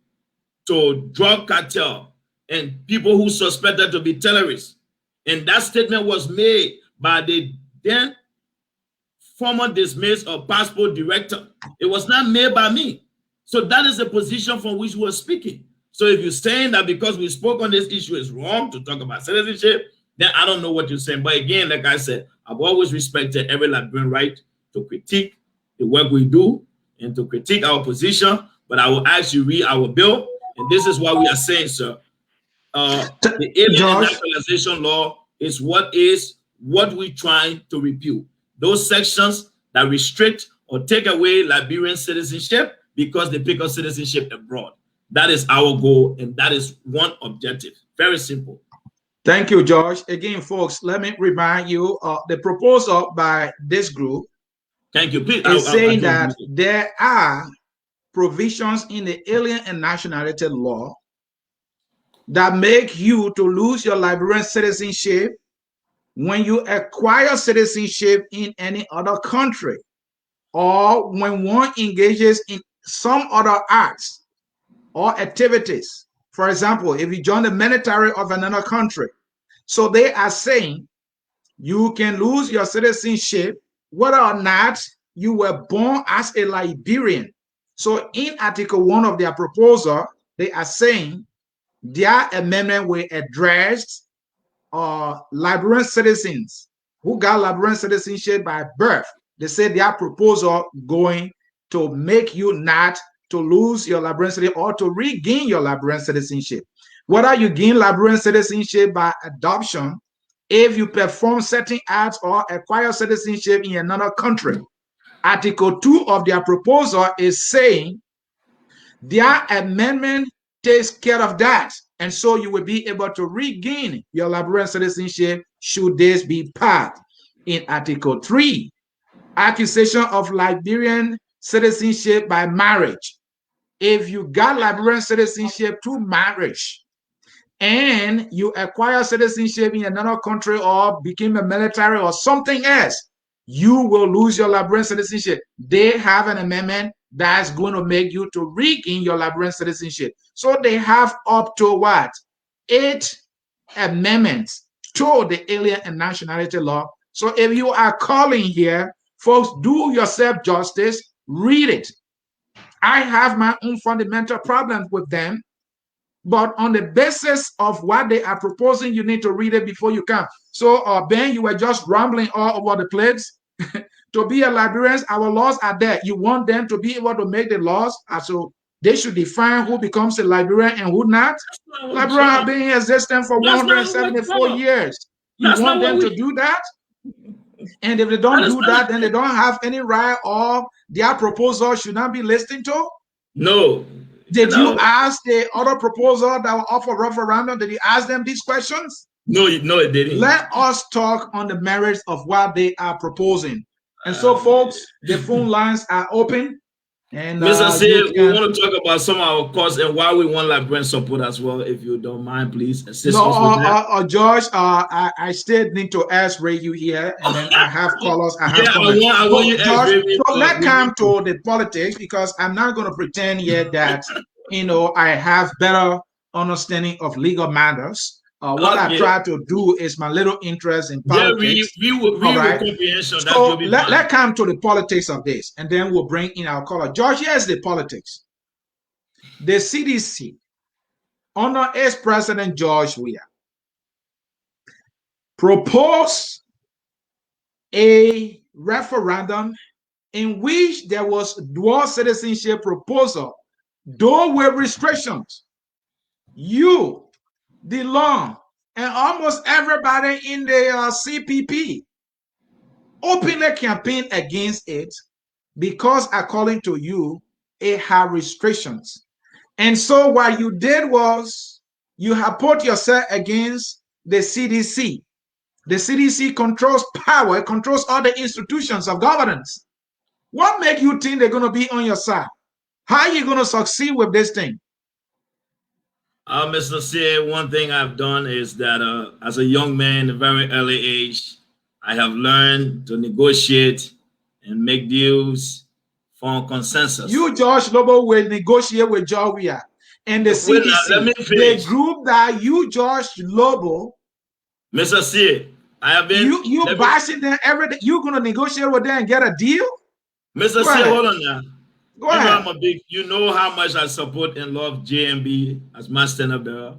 to drug cartel and people who suspected to be terrorists. And that statement was made by the then former dismissed or passport director. It was not made by me. So that is the position from which we're speaking. So if you're saying that because we spoke on this issue is wrong to talk about citizenship, then I don't know what you're saying. But again, like I said, I've always respected every Liberian right to critique the work we do and to critique our position. But I will actually read our bill. And this is what we are saying, sir. The alien and naturalization law is what we're trying to repeal. Those sections that restrict or take away Liberian citizenship because they pick up citizenship abroad. That is our goal, and that is one objective. Very simple.
Thank you, George. Again, folks, let me remind you, the proposal by this group
Thank you. Please,
is saying that there are provisions in the alien and nationality law that make you to lose your Liberian citizenship when you acquire citizenship in any other country, or when one engages in some other acts or activities. For example, if you join the military of another country. So they are saying you can lose your citizenship whether or not you were born as a Liberian. So in Article 1 of their proposal, they are saying their amendment will address Liberian citizens who got Liberian citizenship by birth. They say their proposal going to make you not to lose your Liberian citizenship or to regain your Liberian citizenship. Whether you gain Liberian citizenship by adoption, if you perform certain acts or acquire citizenship in another country. Article 2 of their proposal is saying their amendment takes care of that. And so you will be able to regain your Liberian citizenship should this be part. In Article 3, accusation of Liberian citizenship by marriage. If you got Liberian citizenship through marriage and you acquire citizenship in another country or became a military or something else, you will lose your Liberian citizenship. They have an amendment that's going to make you to regain your Liberian citizenship. So they have up to what? 8 amendments to the alien and nationality law. So if you are calling here, folks, do yourself justice, read it. I have my own fundamental problems with them, but on the basis of what they are proposing, you need to read it before you come. So, Ben, you were just rambling all over the place. To be a Liberian, our laws are there. You want them to be able to make the laws, so they should define who becomes a Liberian and who not. Liberians have been in existence for 174 years. You want them to do that? And if they don't do that, then they don't have any right, or their proposal should not be listened to?
No.
Did you ask the other proposal that were up for referendum? Did you ask them these questions?
No, it didn't.
Let us talk on the merits of what they are proposing. And so, folks, the phone lines are open. And
Mr. C, we want to talk about some of our cause and why we want Liberian support as well. If you don't mind, please assist us with that.
George, I still need to ask Ray you here, and then I have callers. I have comments.
I want you
George, so let's come to the politics, because I'm not going to pretend yet that I have better understanding of legal matters. What I try to do is my little interest in politics.
Comprehension.
So let's come to the politics of this, and then we'll bring in our caller. George, here's the politics. The CDC, under ex-President George Weah, proposed a referendum in which there was dual citizenship proposal, though with restrictions. You, the law, and almost everybody in the CPP openly campaigned against it because, according to you, it had restrictions. And so what you did was you have put yourself against the CDC. The CDC controls power, it controls all the institutions of governance. What makes you think they're going to be on your side? How are you going to succeed with this thing?
Mr. C, one thing I've done is that as a young man at a very early age, I have learned to negotiate and make deals for consensus.
You, George Lobo, will negotiate with George Weah. and the CDC, the group that you, George Lobo,
Mr. C, I have been
you bashing them every day. You're gonna negotiate with them and get a deal?
Mr. C, hold on now.
Go ahead.
You know how much I support and love JMB as my stand-up bearer.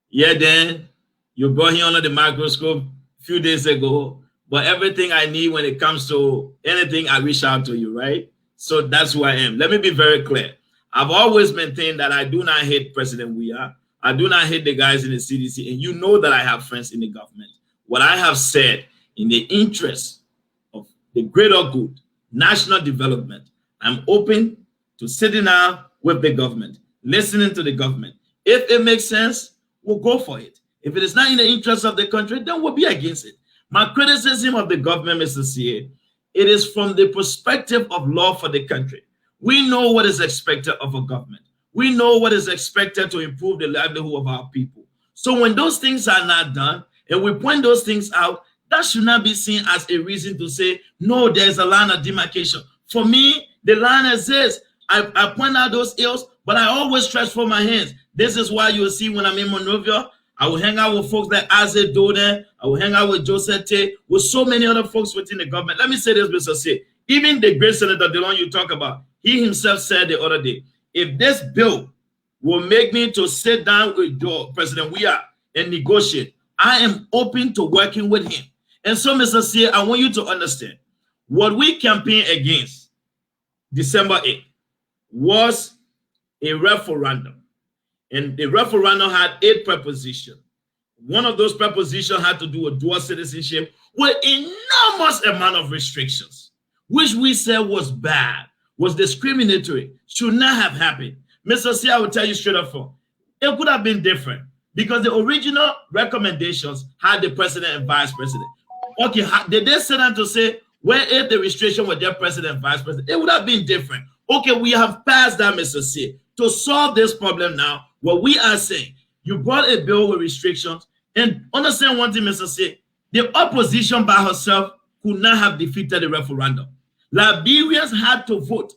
Yeah, then you brought him under the microscope a few days ago. But everything I need when it comes to anything, I reach out to you, right? So that's who I am. Let me be very clear. I've always maintained that I do not hate President Weah. I do not hate the guys in the CDC. And you know that I have friends in the government. What I have said, in the interest of the greater good, national development, I'm open to sitting down with the government, listening to the government. If it makes sense, we'll go for it. If it is not in the interest of the country, then we'll be against it. My criticism of the government, Mr. CA, it is from the perspective of law for the country. We know what is expected of a government. We know what is expected to improve the livelihood of our people. So when those things are not done, and we point those things out, that should not be seen as a reason to say, no, there's a line of demarcation. For me, the line exists. I point out those ills, but I always stretch for my hands. This is why you'll see when I'm in Monrovia, I will hang out with folks like Isaac Doden. I will hang out with Joseph Tay, with so many other folks within the government. Let me say this, Mr. C. Even the great Senator Delon you talk about, he himself said the other day, if this bill will make me to sit down with President Weah and negotiate, I am open to working with him. And so, Mr. C, I want you to understand, what we campaigned against December 8th was a referendum. And the referendum had 8 prepositions. One of those prepositions had to do with dual citizenship with enormous amount of restrictions, which we said was bad, was discriminatory, should not have happened. Mr. C, I will tell you straight up for, it could have been different because the original recommendations had the president and vice president. Okay, did they set out to say, where if the restriction were their president and vice president, it would have been different. Okay, we have passed that, Mr. C. To solve this problem now, what we are saying, you brought a bill with restrictions, and understand one thing, Mr. C, the opposition by herself could not have defeated the referendum. Liberians had to vote.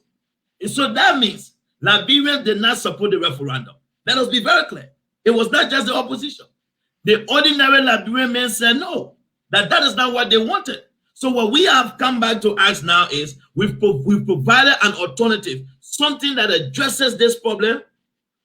And so that means Liberians did not support the referendum. Let us be very clear. It was not just the opposition. The ordinary Liberian men said no, that is not what they wanted. So what we have come back to ask now is we've provided an alternative, something that addresses this problem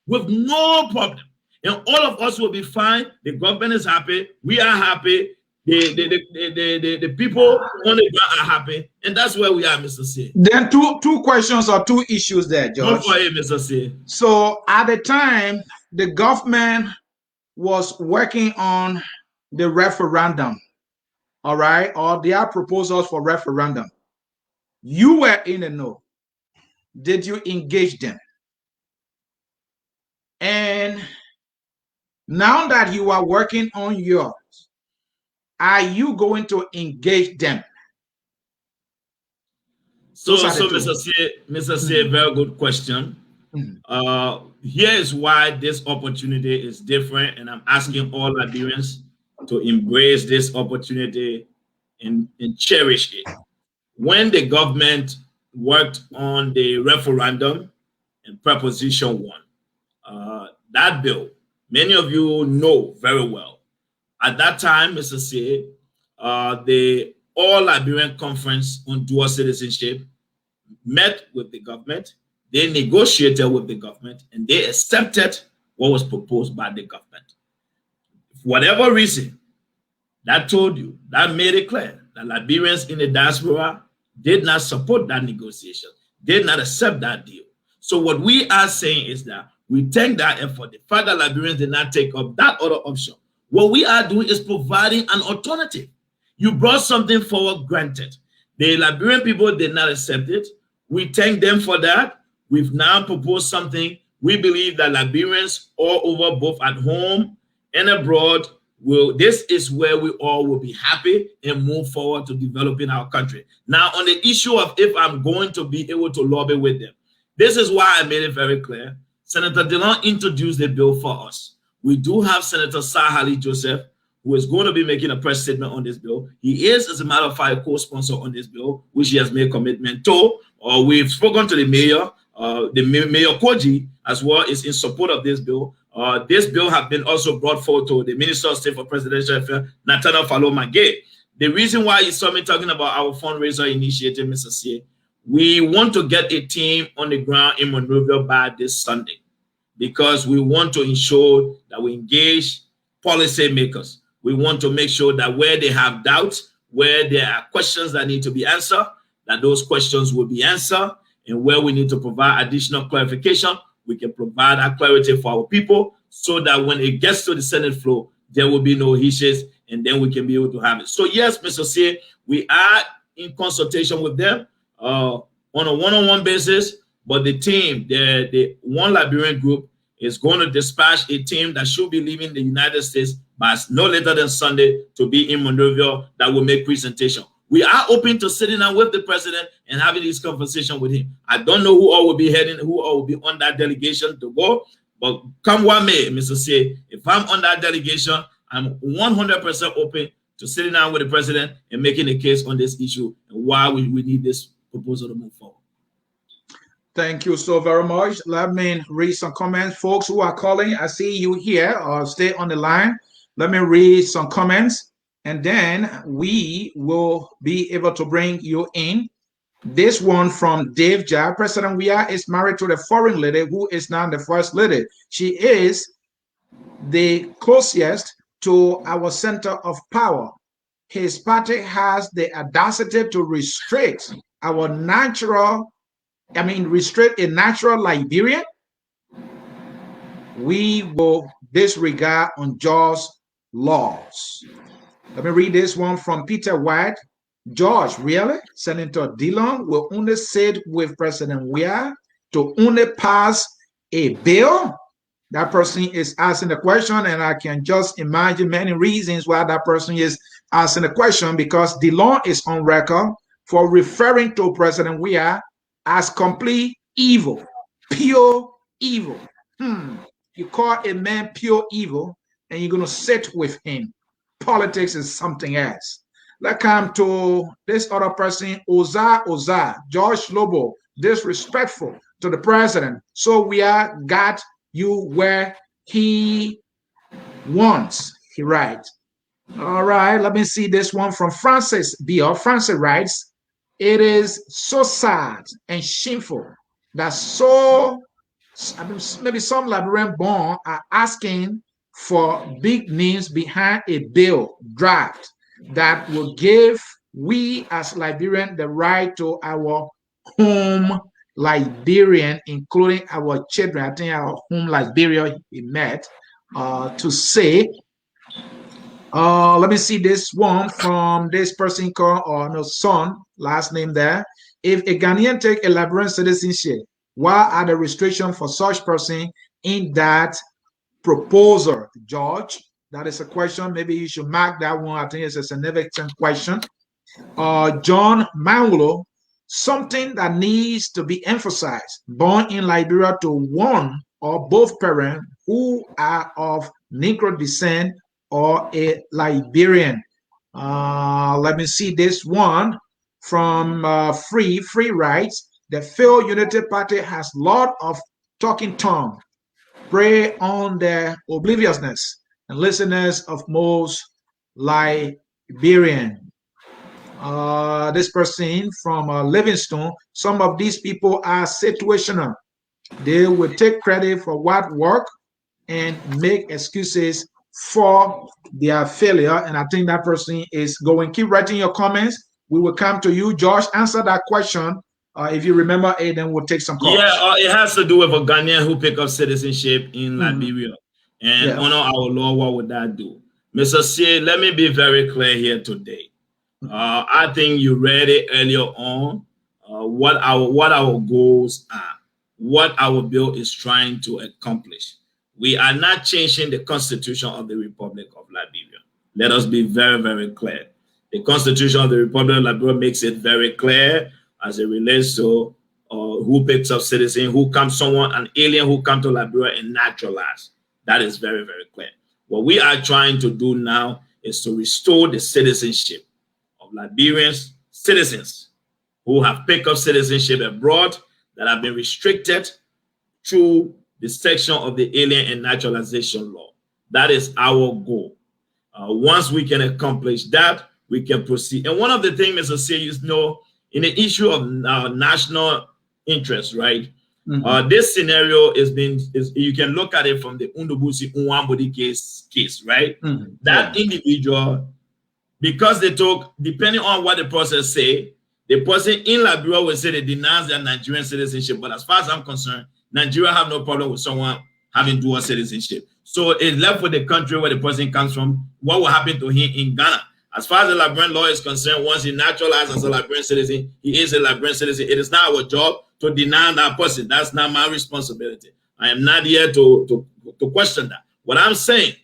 with no problem. And all of us will be fine. The government is happy. We are happy. The people on the ground are happy. And that's where we are, Mr. C.
Then two questions or two issues there, George.
Go for it, Mr. C.
So at the time, the government was working on the referendum, all right, or their proposals for referendum. You were in the know. Did you engage them? And now that you are working on yours, are you going to engage them?
So Mr. C, a very good question. Here is why this opportunity is different, and I'm asking all Liberians to embrace this opportunity and cherish it. When the government worked on the referendum and Proposition 1, that bill, many of you know very well. At that time, Mr. C, the All Liberian Conference on Dual Citizenship met with the government, they negotiated with the government, and they accepted what was proposed by the government. For whatever reason, that told you, that made it clear that Liberians in the diaspora did not support that negotiation, did not accept that deal. So what we are saying is that we thank that effort. The fact that Liberians did not take up that other option. What we are doing is providing an alternative. You brought something forward, granted. The Liberian people did not accept it. We thank them for that. We've now proposed something. We believe that Liberians all over, both at home and abroad, this is where we all will be happy and move forward to developing our country. Now, on the issue of if I'm going to be able to lobby with them, this is why I made it very clear. Senator Delon introduced the bill for us. We do have Senator Sahali Joseph, who is going to be making a press statement on this bill. He is, as a matter of fact, a co-sponsor on this bill, which he has made commitment to. We've spoken to the mayor, Mayor Koji, as well is in support of this bill. This bill has been also brought forward to the Minister of State for Presidential Affairs, Nathaniel Falomage. The reason why you saw me talking about our fundraiser initiative, Mr. C, we want to get a team on the ground in Monrovia by this Sunday, because we want to ensure that we engage policymakers. We want to make sure that where they have doubts, where there are questions that need to be answered, that those questions will be answered, and where we need to provide additional clarification, we can provide that clarity for our people, so that when it gets to the Senate floor, there will be no issues, and then we can be able to have it. So yes, Mr. C, we are in consultation with them on a one-on-one basis, but the team, the One Liberian Group, is going to dispatch a team that should be leaving the United States by no later than Sunday to be in Monrovia that will make presentation. We are open to sitting down with the president and having this conversation with him. I don't know who all will be heading, who all will be on that delegation to go, but come what may, Mr. C, if I'm on that delegation, I'm 100% open to sitting down with the president and making a case on this issue and why we need this proposal to move forward.
Thank you so very much. Let me read some comments. Folks who are calling, I see you here. Stay on the line. Let me read some comments, and then we will be able to bring you in. This one from Dave Jai. President Weah is married to the foreign lady who is now the first lady. She is the closest to our center of power. His party has the audacity to restrict our restrict a natural Liberian. We will disregard unjust laws. Let me read this one from Peter White. George, really? Senator Dillon will only sit with President Weah to only pass a bill? That person is asking the question, and I can just imagine many reasons why that person is asking the question, because Dillon is on record for referring to President Weah as complete evil, pure evil. You call a man pure evil, and you're going to sit with him. Politics is something else. Let's come to this other person, Oza, George Lobo, disrespectful to the president. So we are got you where he wants, he writes. All right, let me see this one from Francis Bill. Francis writes, it is so sad and shameful that maybe some Liberian born are asking for big names behind a bill draft that will give we as Liberians the right to our home Liberian, including our children. I think our home Liberia we met to say. Let me see this one from this person called son, last name there. If a Ghanaian take a Liberian citizenship, what are the restrictions for such person in that proposal, George? That is a question. Maybe you should mark that one. I think it's a significant question. John Mangulo, something that needs to be emphasized. Born in Liberia to one or both parents who are of Negro descent or a Liberian. Let me see this one from Free Rights. The Failed Unity Party has a lot of talking tongue. Prey on their obliviousness and listeners of most Liberian. This person from Livingstone, some of these people are situational. They will take credit for what work and make excuses for their failure. And I think that person is going. Keep writing your comments. We will come to you. Josh, answer that question. If you remember it, then we'll take some calls.
Yeah, it has to do with a Ghanaian who pick up citizenship in Liberia. And honor our law, what would that do? Mr. C, let me be very clear here today. I think you read it earlier on, what our goals are, what our bill is trying to accomplish. We are not changing the Constitution of the Republic of Liberia. Let us be very, very clear. The Constitution of the Republic of Liberia makes it very clear as it relates to who picks up citizen, an alien who come to Liberia and naturalize. That is very, very clear. What we are trying to do now is to restore the citizenship of Liberian citizens who have picked up citizenship abroad that have been restricted through the section of the Alien and Naturalization Law. That is our goal. Once we can accomplish that, we can proceed. And one of the things, Mr. C, you know, in the issue of national interest, right? This scenario is you can look at it from the Undubusi Unwambodi case, right? That individual, because they took, depending on what the process say, the person in Liberia will say they denounce their Nigerian citizenship. But as far as I'm concerned, Nigeria have no problem with someone having dual citizenship. So it's left with the country where the person comes from, what will happen to him in Ghana. As far as the Liberian law is concerned, once he naturalized as a Liberian citizen, he is a Liberian citizen. It is not our job to deny that person. That's not my responsibility. I am not here to question that. What I'm saying,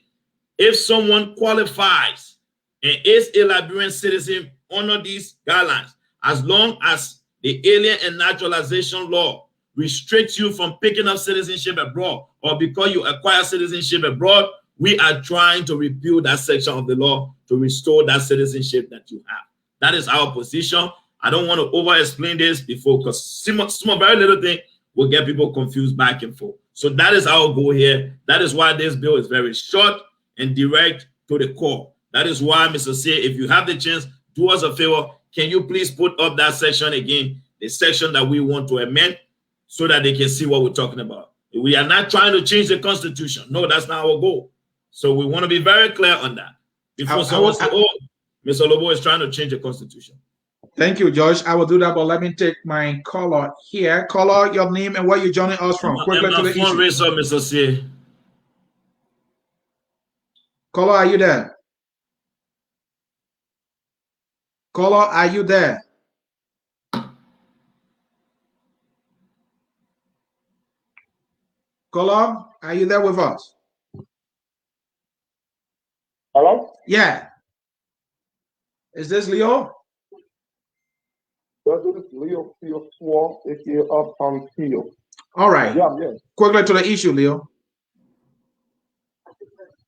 if someone qualifies and is a Liberian citizen under these guidelines, as long as the Alien and Naturalization Law restricts you from picking up citizenship abroad, or because you acquire citizenship abroad, we are trying to repeal that section of the law to restore that citizenship that you have. That is our position. I don't want to over-explain this before, because some very little thing will get people confused back and forth. So that is our goal here. That is why this bill is very short and direct to the core. That is why, Mr. C, if you have the chance, do us a favor. Can you please put up that section again, the section that we want to amend, so that they can see what we're talking about? We are not trying to change the Constitution. No, that's not our goal. So we want to be very clear on that. Before someone says, oh, Mr. Lobo is trying to change the Constitution.
Thank you, George. I will do that, but let me take my caller here. Caller, your name and where you're joining us from. Quickly to the issue.
Raiser, Mr. C.
Caller, are you there? Caller, are you there? Caller, are you there with us?
Hello?
Yeah. Is this Leo?
This is Leo Theo Swore, aka Uptown Theo.
All right.
Yeah, yeah.
Quickly to the issue, Leo.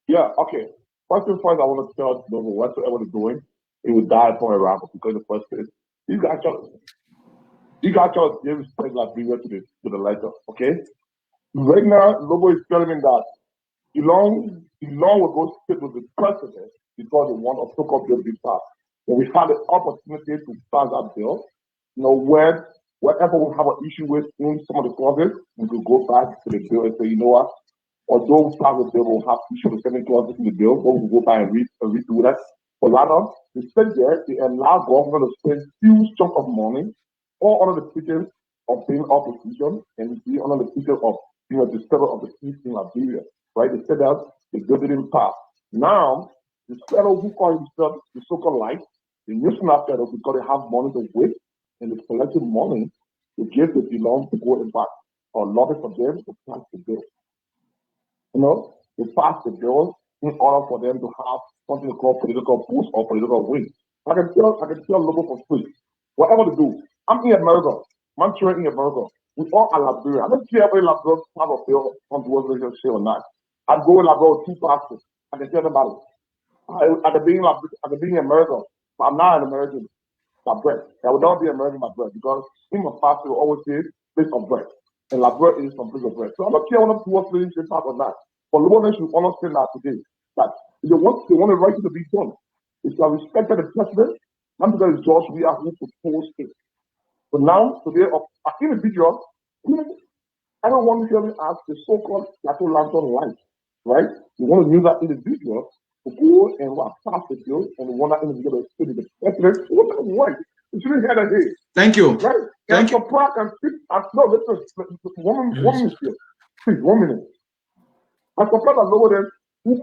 Yeah, okay. First and foremost, I want to tell them whatsoever they're doing, it would die for a rapper because the first is you got your give respect Liberia to the letter, okay? Right now, Lobo is telling me that Elon will go sit with the president because they want a so-called bill to be passed. And we had the opportunity to pass that bill. You know, wherever we have an issue with in some of the clauses, we could go back to the bill and say, you know what? Although we pass the bill, we'll have issues with certain clauses in the bill, but we'll go back and redo that. But rather, instead there, they allow government to spend huge chunk of money all under the pretense of being opposition and be under the pretense of being a disturber of the peace in Liberia. Right? They said that the bill didn't pass. Now, the fellow who calls himself the so-called light, the national fellow, because they have money to waste and they collected money to give the belong to go and back or lobby for them to pass the bill. You know, they pass the bill in order for them to have something called political boost or political win. I can tell Lobo for free. Whatever they do, I'm in America. I'm in America. We all are Liberia. I don't care if Liberia have a bill on the world relationship or not. I go in Liberia with 2 passports. I can tell them about it. I can be in America, but I'm not an American by birth. I would not be American by birth because in my passport will always say place of birth. And Liberia is from place of birth. So I don't care what the world relationship or not. But Lobo should understand that today. That if they want the right to be done. If you are respected the president, not because it's George, we are who propose it. But now, today, an individual, I don't want to hear me ask the so-called Plateau Lantern life, right? We want to use that individual to go and pass the bill, and we want that individual to say the president, what kind of right? You shouldn't hear that here.
Thank you.
Right?
Thank you.
No, listen, one minute here. Please, 1 minute. As compared to Lobo then, who's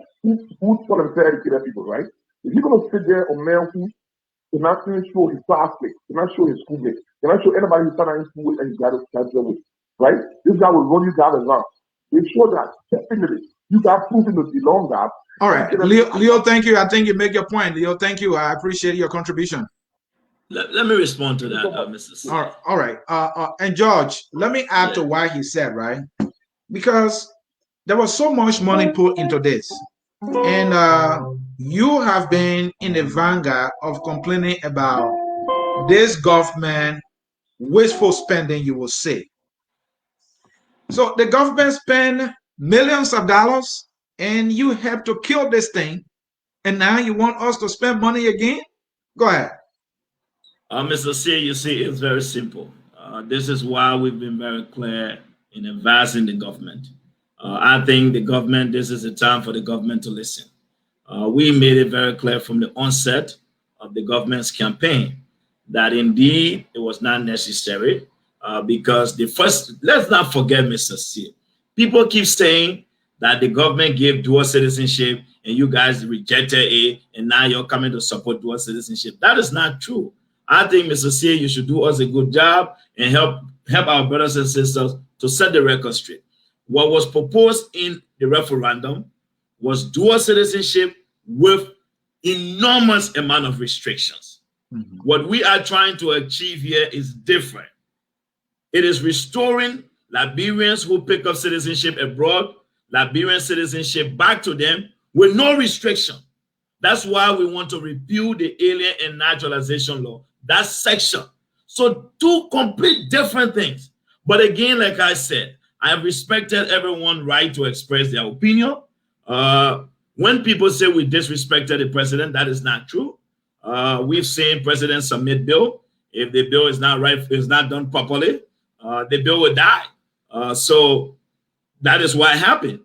for them to educate people, right? If you're going to sit there, a man who cannot even show his classmate, cannot show his schoolmate, cannot show anybody who's starting in school and he's got to deal with, right? This guy will run you guys around. They show that definitely you got proven to belong that.
All right, Leo, thank you. I think you make your point. Leo, thank you. I appreciate your contribution.
Let me respond to that, Mr. C.
All right. And George, let me add to what he said, right? Because there was so much money put into this. And you have been in the vanguard of complaining about this government wasteful spending, you will say. So the government spend millions of dollars and you have to kill this thing. And now you want us to spend money again? Go ahead.
Mr. C, you see, it's very simple. This is why we've been very clear in advising the government. I think the government, this is the time for the government to listen. We made it very clear from the onset of the government's campaign that indeed it was not necessary because the first, let's not forget, Mr. C. People keep saying that the government gave dual citizenship and you guys rejected it, and now you're coming to support dual citizenship. That is not true. I think, Mr. C, you should do us a good job and help our brothers and sisters to set the record straight. What was proposed in the referendum was dual citizenship with enormous amount of restrictions. Mm-hmm. What we are trying to achieve here is different. It is restoring Liberians who pick up citizenship abroad, Liberian citizenship back to them with no restriction. That's why we want to repeal the Alien and Naturalization Law, that section. So two complete different things. But again, like I said, I have respected everyone's right to express their opinion. When people say we disrespected the president, that is not true. We've seen presidents submit bill. If the bill is not right, is not done properly, the bill will die. So that is what happened.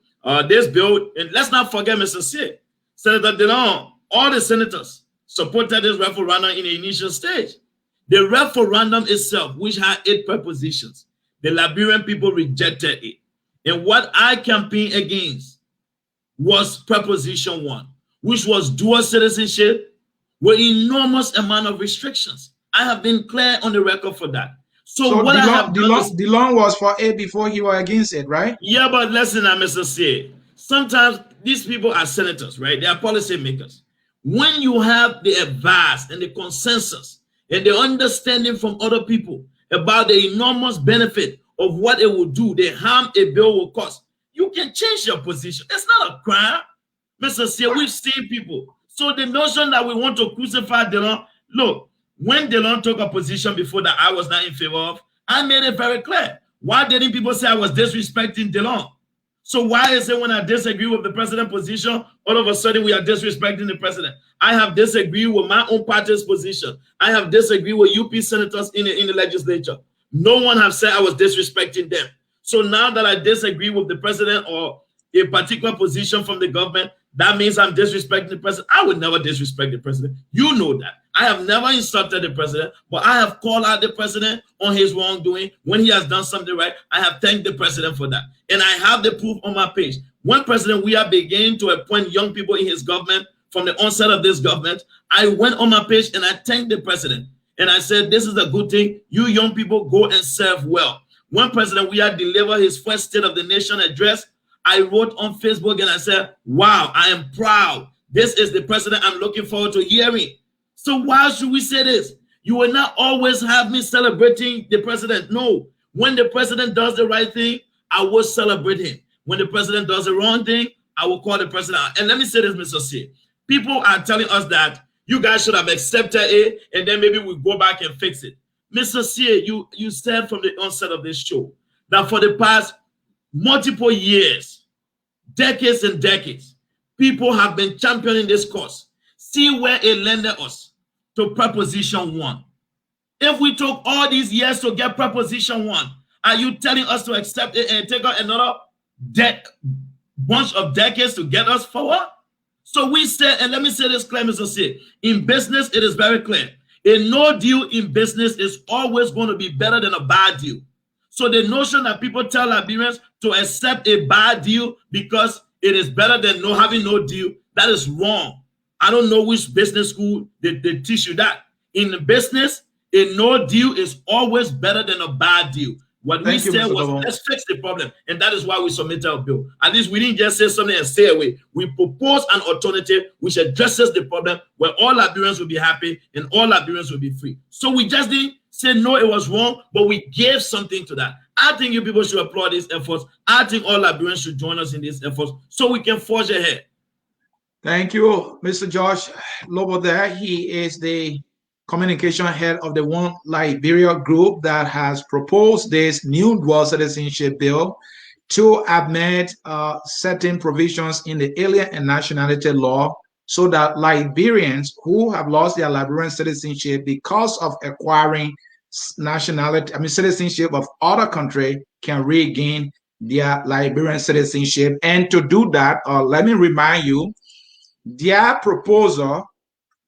This bill, and let's not forget, Mr. C, Senator DeLong, all the senators supported this referendum in the initial stage. The referendum itself, which had 8 propositions, the Liberian people rejected it. And what I campaigned against was proposition 1, which was dual citizenship with enormous amount of restrictions. I have been clear on the record for that. So what
DeLong was for it before he was against it, right?
Yeah, but listen, Mr. C. Sometimes these people are senators, right? They are policy makers. When you have the advice and the consensus and the understanding from other people about the enormous benefit of what it will do, the harm a bill will cause, you can change your position. It's not a crime, Mr. C. We've seen people. So the notion that we want to crucify DeLong, look, when DeLong took a position before that I was not in favor of, I made it very clear. Why didn't people say I was disrespecting DeLong? So why is it when I disagree with the president's position, all of a sudden we are disrespecting the president? I have disagreed with my own party's position. I have disagreed with UP senators in the legislature. No one has said I was disrespecting them. So now that I disagree with the president or a particular position from the government, that means I'm disrespecting the president. I would never disrespect the president. You know that. I have never insulted the president, but I have called out the president on his wrongdoing. When he has done something right, I have thanked the president for that. And I have the proof on my page. When President Weah began to appoint young people in his government from the onset of this government, I went on my page and I thanked the president. And I said, this is a good thing. You young people go and serve well. When President Weah delivered his first State of the Nation address, I wrote on Facebook and I said, wow, I am proud. This is the president I'm looking forward to hearing. So why should we say this? You will not always have me celebrating the president. No. When the president does the right thing, I will celebrate him. When the president does the wrong thing, I will call the president out. And let me say this, Mr. C. People are telling us that you guys should have accepted it and then maybe we'll go back and fix it. Mr. C, you said from the onset of this show that for the past multiple years, decades and decades, people have been championing this cause. See where it landed us to proposition 1. If we took all these years to get proposition 1, are you telling us to accept it and take out another bunch of decades to get us forward? So we said, and let me say this clear, Mr. C. In business, it is very clear. A no deal in business is always going to be better than a bad deal. So the notion that people tell Liberians to accept a bad deal because it is better than having no deal, that is wrong. I don't know which business school they teach you that. In the business, a no deal is always better than a bad deal. What we said was, let's fix the problem. And that is why we submitted a bill. At least we didn't just say something and stay away. We propose an alternative which addresses the problem where all Liberians will be happy and all Liberians will be free. So we just didn't say, no, it was wrong, but we gave something to that. I think you people should applaud these efforts. I think all Liberians should join us in these efforts so we can forge ahead.
Thank you, Mr. Josh Lobo there. He is the communication head of the One Liberia Group that has proposed this new dual citizenship bill. to amend certain provisions in the Alien and Nationality Law so that Liberians who have lost their Liberian citizenship because of acquiring citizenship of other country can regain their Liberian citizenship. And to do that, let me remind you, their proposal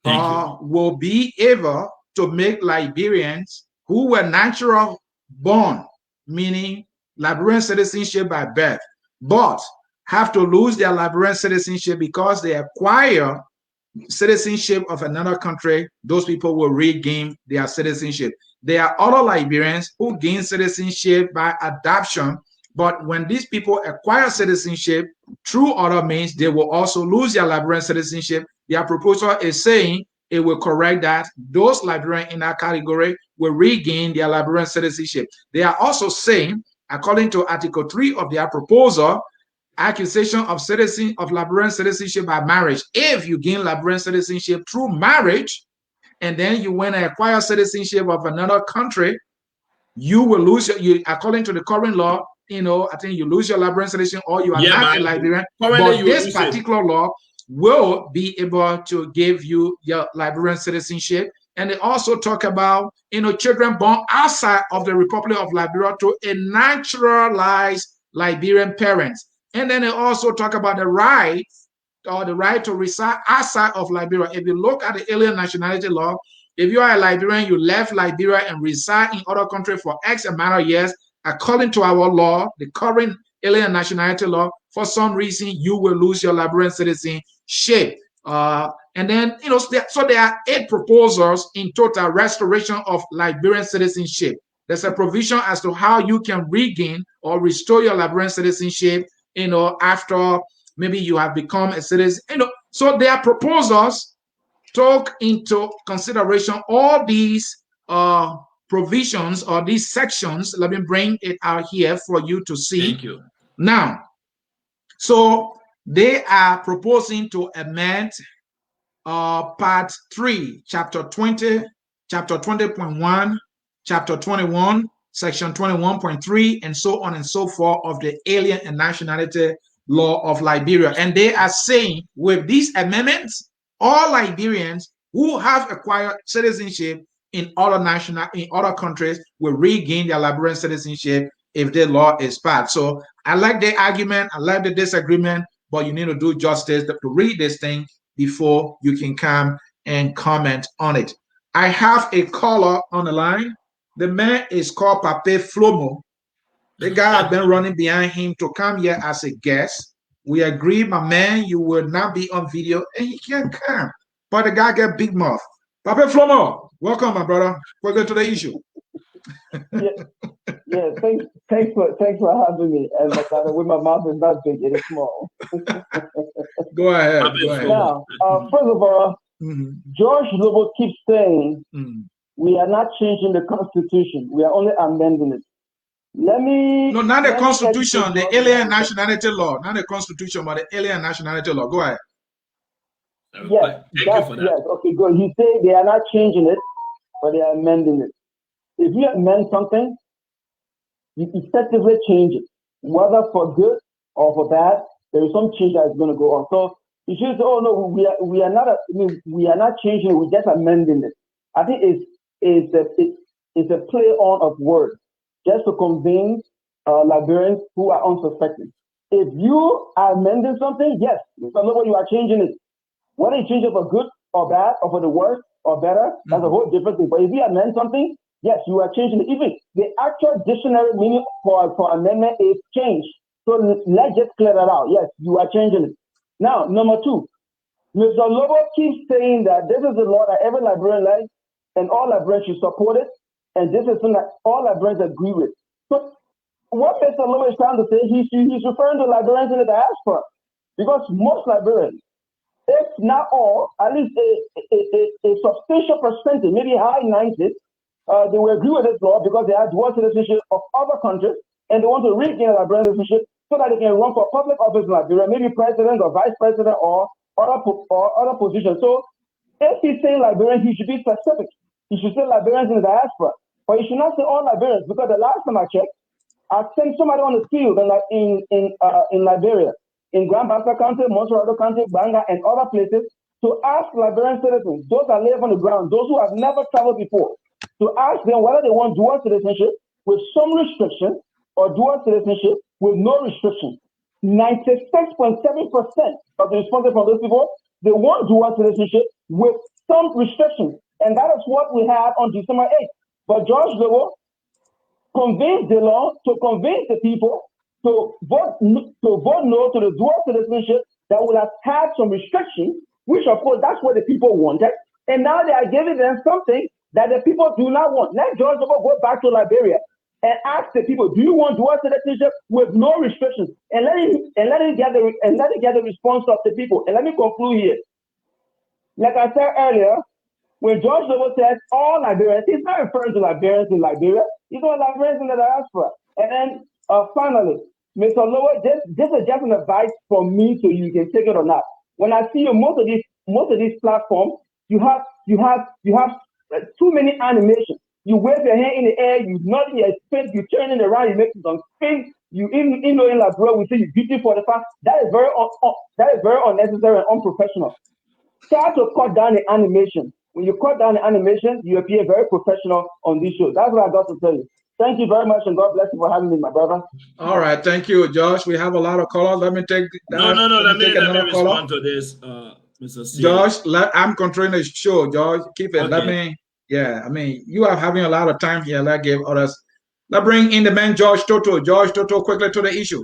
will be able to make Liberians who were natural born, meaning Liberian citizenship by birth, but have to lose their Liberian citizenship because they acquire citizenship of another country. Those people will regain their citizenship. There are other Liberians who gain citizenship by adoption, but when these people acquire citizenship through other means, they will also lose their Liberian citizenship. Their proposal is saying it will correct that. Those Liberians in that category will regain their Liberian citizenship. They are also saying, according to Article 3 of their proposal, accusation of Liberian citizenship by marriage. If you gain Liberian citizenship through marriage, and then you went and acquire citizenship of another country, you will lose according to the current law, I think you lose your Liberian citizenship or you are not a Liberian. But this particular law will be able to give you your Liberian citizenship. And they also talk about, children born outside of the Republic of Liberia to a naturalized Liberian parents. And then they also talk about the right to reside outside of Liberia. If you look at the Alien Nationality Law, if you are a Liberian, you left Liberia and reside in other country for X amount of years, according to our law, the current Alien Nationality Law, for some reason, you will lose your Liberian citizenship. And then, so there are 8 proposals in total, restoration of Liberian citizenship. There's a provision as to how you can regain or restore your Liberian citizenship, after maybe you have become a citizen. So their proposals took into consideration all these provisions or these sections. Let me bring it out here for you to see.
Thank you.
Now, so they are proposing to amend Part 3, Chapter 20, Chapter 20.1, Chapter 21, Section 21.3, and so on and so forth of the Alien and Nationality Law of Liberia. And they are saying with these amendments, all Liberians who have acquired citizenship in other countries will regain their Liberian citizenship if the law is passed. So I like the argument, I like the disagreement, but you need to do justice to read this thing before you can come and comment on it. I have a caller on the line. The man is called Pape Flomo. The guy I've been running behind him to come here as a guest. We agreed, my man, you will not be on video, and he can't come. But the guy get big mouth. Pape Flomo, welcome, my brother. We'll go to the issue.
Yeah, thanks for having me. And with my mouth is not big, it is small.
Go ahead.
Now, first of all, George Lobo keeps saying we are not changing the Constitution. We are only amending it.
No, not the Constitution, the Alien Nationality Law. Not the Constitution, but the Alien Nationality Law. Go ahead.
Yes, thank you for that. Yes, okay, good. He said they are not changing it, but they are amending it. If you amend something, you effectively change it, whether for good or for bad. There is some change that is going to go on. So you should say, "Oh no, we are not changing it. We're just amending it." I think it's a play on of words, just to convince Liberians who are unsuspecting. If you are amending something, yes, you are changing it. Whether you change it for good or bad, or for the worse or better, that's a whole different thing. But if you amend something, yes, you are changing it. Even the actual dictionary meaning for amendment is change. So let's just clear that out. Yes, you are changing it. Now, number 2, Mr. Lobo keeps saying that this is the law that every Liberian likes, and all Liberians should support it, and this is something that all Liberians agree with. So what Mr. Lobo is trying to say, he's referring to Liberians in the diaspora, because most Liberians, if not all, at least a substantial percentage, maybe high 90s, they will agree with this law because they have dual citizenship of other countries, and they want to regain Liberian citizenship so that they can run for public office in Liberia, maybe president or vice president or other positions. So if he's saying Liberians, he should be specific. He should say Liberians in the diaspora. But he should not say all Liberians, because the last time I checked, I sent somebody on the field in Liberia, in Grand Bassa County, Montserrat County, Banga, and other places to ask Liberian citizens, those that live on the ground, those who have never traveled before, to ask them whether they want dual citizenship with some restriction or dual citizenship with no restriction. 96.7% of the respondents from those people, they want dual citizenship with some restrictions. And that is what we had on December 8th. But George Lobo convinced the law to convince the people to vote no to the dual citizenship that would have had some restrictions, which of course that's what the people wanted. And now they are giving them something that the people do not want. Let George Lobo go back to Liberia and ask the people, do you want dual citizenship with no restrictions? And let it get the response of the people. And let me conclude here. Like I said earlier, when George Lobo says all Liberians, he's not referring to Liberians in Liberia. He's talking Liberians in the diaspora. And then finally, Mr. Lobo, this is just an advice from me to you. You can take it or not. When I see you, most of these platforms, you have too many animations. You wave your hand in the air, you nod in your spin, you turn it around, you make some spin. You in Liberia, we say you beat for the fact. That is very unnecessary and unprofessional. Try to cut down the animation. When you cut down the animation, you appear very professional on this show. That's what I got to tell you. Thank you very much, and God bless you for having me, my brother.
All right, thank you, Josh. We have a lot of callers. Let me take
let me respond to this, Mr. C.
Josh, I'm controlling the show, Josh. Keep it.
Okay.
You are having a lot of time here. Let's give others. Let's bring in the man, George Toto. George Toto, quickly to the issue.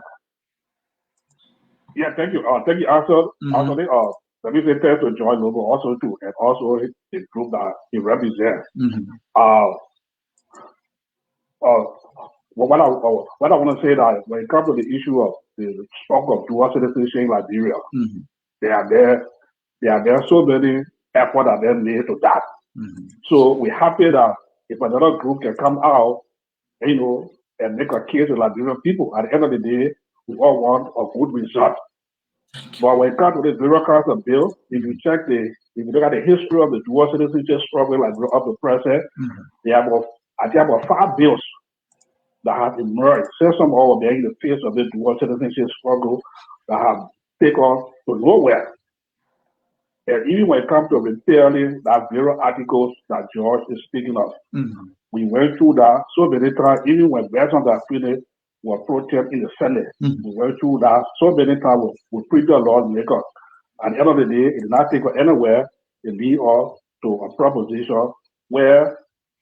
Yeah, thank you. Thank you, Arthur. Let me say thanks to George Lobo also too, and also his group that he represents. What I want to say that when it comes to the issue of the struggle of dual citizenship in Liberia, there are so many efforts that they made to that. So we're happy that if another group can come out, and make a case to Liberian people, at the end of the day, we all want a good result. But when it comes to the bureaucrats of bill, if you look at the history of the dual citizenship struggle like up to present, there are about 5 bills that have emerged. Some of them in the face of the dual citizenship struggle that have taken on to nowhere. And even when it comes to repealing that various articles that George is speaking of, we went through that so many times, even when Bertrand Daphne were protesting in the Senate. We went through that so many times with previous lawmakers. At the end of the day, it did not take us anywhere. It lead us to a proposition where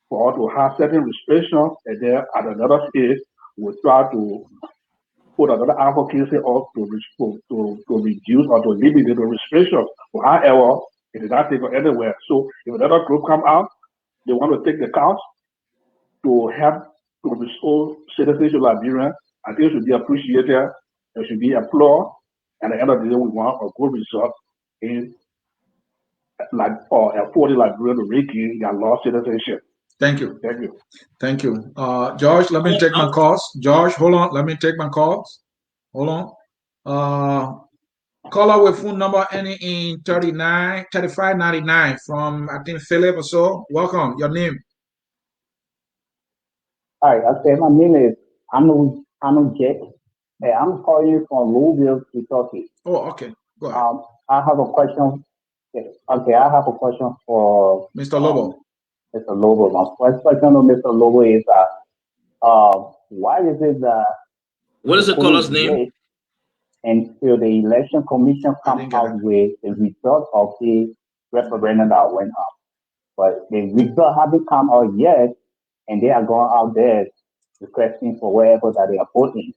for us to have certain restrictions, and then at another stage, we try to put another advocacy up to reduce or to limit the restrictions. However, it did not take us anywhere. So if another group come out, they want to take the count to help to restore citizenship Liberia, I think it should be appreciated, it should be applauded, and at the end of the day, we want a good result in affording Liberia to regain their lost citizenship.
Thank you.
Thank you.
Thank you. George, let me take my calls. George, hold on. Let me take my calls. Hold on. Caller with phone number ending in 3599 from, I think, Philip or so. Welcome. Your name?
Hi, my name is Anu Jet. I'm calling you from Louisville, Kentucky.
Oh, okay. Go ahead.
I have a question. Okay, I have a question for
Mr. Lobo.
Mr. Lobo. My first question to Mr. Lobo is why is it that
what is the caller's name?
Until the election commission comes out with the result of the referendum that went up, but the result haven't come out yet, and they are going out there requesting for wherever that they are voting.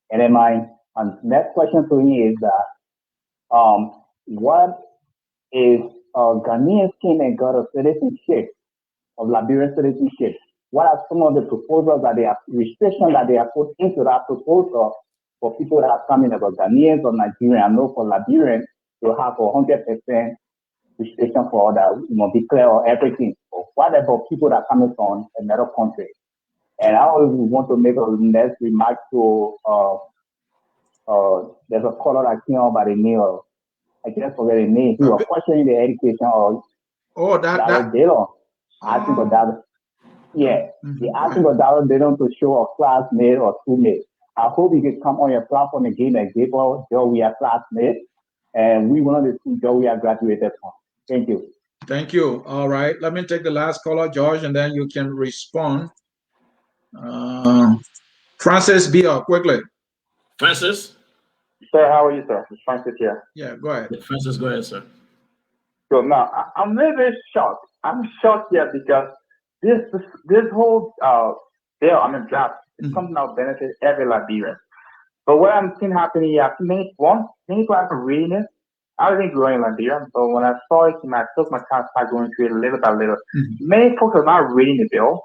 And then my next question to you is that what is Ghanaians came and got a citizenship of Liberian citizenship? What are some of the proposals that they are restrictions that they have put into that proposal for people that are coming about Ghanaians or Nigerians? I know for Liberians to have 100% restriction for that, declare or everything. But what about people that are coming from another country? And I always want to make a next remark to there's a caller that came out by the name of, I can't forget the name. He was questioning the education of
that
I think of that. Yeah, they asking for $1 billion to show a classmate or schoolmate. I hope you can come on your platform and give an example. Joe, we are classmates, and we one of the school Joe we are graduated from. Thank you.
Thank you. All right, let me take the last caller, George, and then you can respond. Francis, be up quickly.
Francis?
Sir, how are you, sir? It's Francis here.
Yeah, go ahead.
Yeah, Francis, go ahead, sir.
So now, I'm very shocked. I'm shocked here because this whole bill, draft, is something that will benefit every Liberian. But what I'm seeing happening here, many people have been reading it. I wasn't growing in Liberia, but when I saw it, I took my time to start going through it little by little. Many folks are not reading the bill.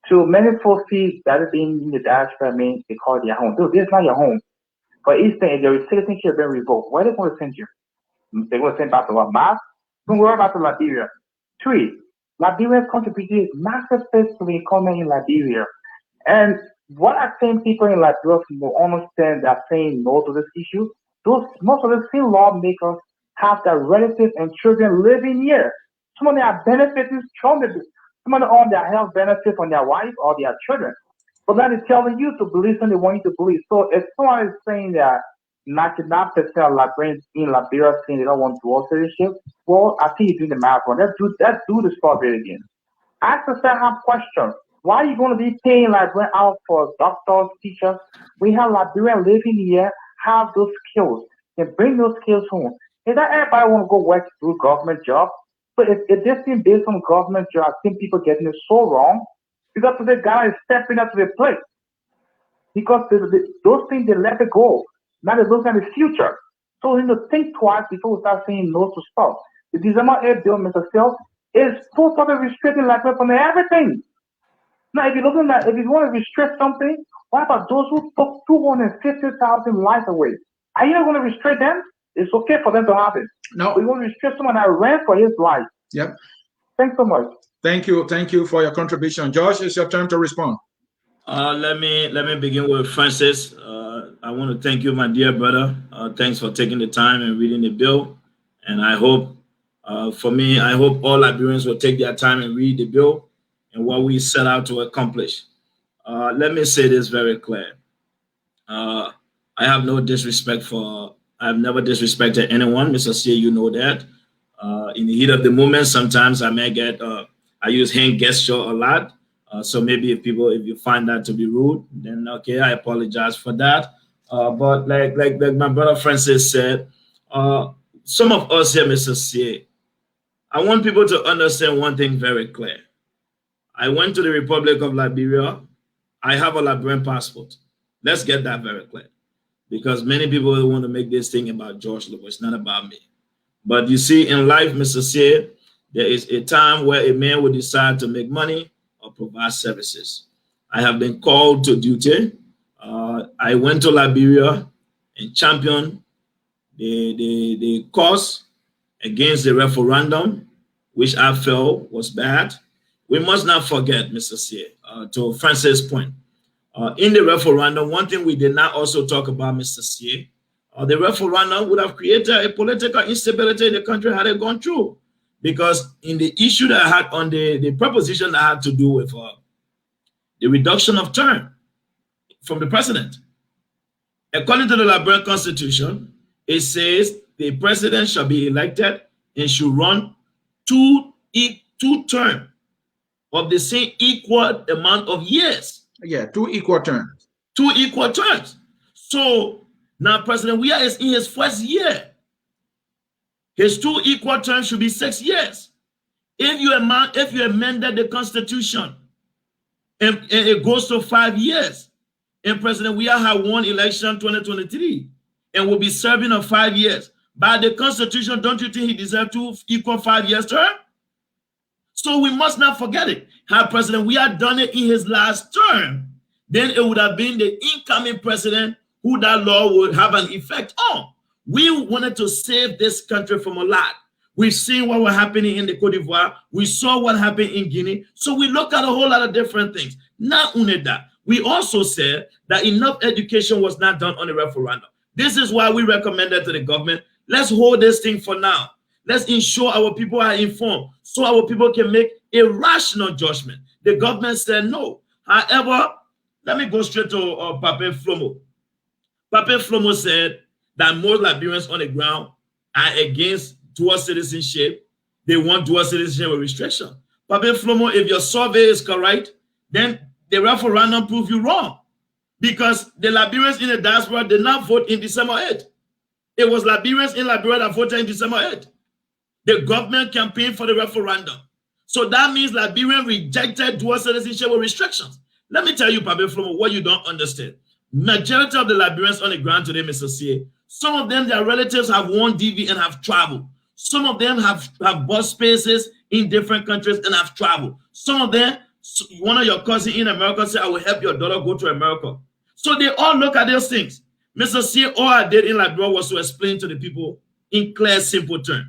So many folks see that it being in the diaspora means they call it their home. Dude, this is not your home. But each thing, if your citizenship has been revoked, where are they going to send you? They're going to send back to what? Mass? Don't worry about the Liberia. 3, Liberia's contributed massive space to the economy in Liberia. And what I've seen people in Liberia will understand that saying no to this issue, most of the same lawmakers have their relatives and children living here. Some of them are benefiting from it. Some of them own their health benefits from their wife or their children. But now they're telling you to believe something they want you to believe. So if someone is saying that 99% of Liberians in Liberia saying they don't want dual citizenship, well, I think you're doing the math wrong. Let's do the strawberry again. Ask yourself a question. Why are you going to be paying Liberians out for doctors, teachers? We have Liberians living here, have those skills, and bring those skills home. Is that everybody want to go work through government jobs? So if this thing based on government jobs, I think people getting it so wrong because the guy is stepping up to the plate. Because those things, they let it go. Now they look at the future. So you need to think twice before we start saying no to stuff. The December 8 bill, Mr. Sales, is totally restricting Liberia from everything. Now, if you want to restrict something, what about those who took 250,000 lives away? Are you not going to restrict them? It's okay for them to have it.
No.
We're going to restrict someone that ran for his life.
Yep.
Thanks so much.
Thank you for your contribution. Josh, it's your turn to respond.
Let me begin with Francis. I want to thank you, my dear brother. Thanks for taking the time and reading the bill. And I hope, I hope all Liberians will take their time and read the bill and what we set out to accomplish. Let me say this very clear. I have no disrespect I've never disrespected anyone. Mr. C, you know that. In the heat of the moment, sometimes I may get, I use hand gesture a lot. So maybe if you find that to be rude, then okay, I apologize for that. But like my brother Francis said, some of us here, Mr. C, I want people to understand one thing very clear. I went to the Republic of Liberia. I have a Liberian passport. Let's get that very clear. Because many people want to make this thing about George Lobo. It's not about me. But you see, in life, Mr. C, there is a time where a man will decide to make money or provide services. I have been called to duty. I went to Liberia and championed the cause against the referendum, which I felt was bad. We must not forget, Mr. C, to Francis' point. In the referendum, one thing we did not also talk about, Mr. C, the referendum would have created a political instability in the country had it gone through. Because in the issue that I had on the proposition that had to do with the reduction of term from the president. According to the Liberian Constitution, it says the president shall be elected and should run two terms of the same equal amount of years.
Yeah, 2 equal terms.
2 equal terms. So now President Weah is in his first year. His 2 equal terms should be 6 years. If you amended the Constitution and it goes to 5 years, and President Weah had won election 2023 and will be serving on 5 years. By the Constitution, don't you think he deserves 2 equal 5 years term? So we must not forget it. Had President Weah done it in his last term, then it would have been the incoming president who that law would have an effect on. We wanted to save this country from a lot. We've seen what was happening in the Côte d'Ivoire. We saw what happened in Guinea. So we look at a whole lot of different things. Not only that, we also said that enough education was not done on the referendum. This is why we recommended to the government, let's hold this thing for now. Let's ensure our people are informed so our people can make a rational judgment. The government said no. However, let me go straight to Pape Flomo. Pape Flomo said that most Liberians on the ground are against dual citizenship. They want dual citizenship with restriction. Pape Flomo, if your survey is correct, then the referendum prove you wrong, because the Liberians in the diaspora did not vote in December 8th. It was Liberians in Liberia that voted in December 8th. The government campaigned for the referendum. So that means Liberians rejected dual citizenship with restrictions. Let me tell you, Pape Flomo, what you don't understand. Majority of the Liberians on the ground today, Mr. C, some of them, their relatives have won DV and have traveled. Some of them have bought spaces in different countries and have traveled. Some of them, one of your cousins in America said, I will help your daughter go to America. So they all look at those things. Mr. C, all I did in Liberia was to explain to the people in clear, simple terms.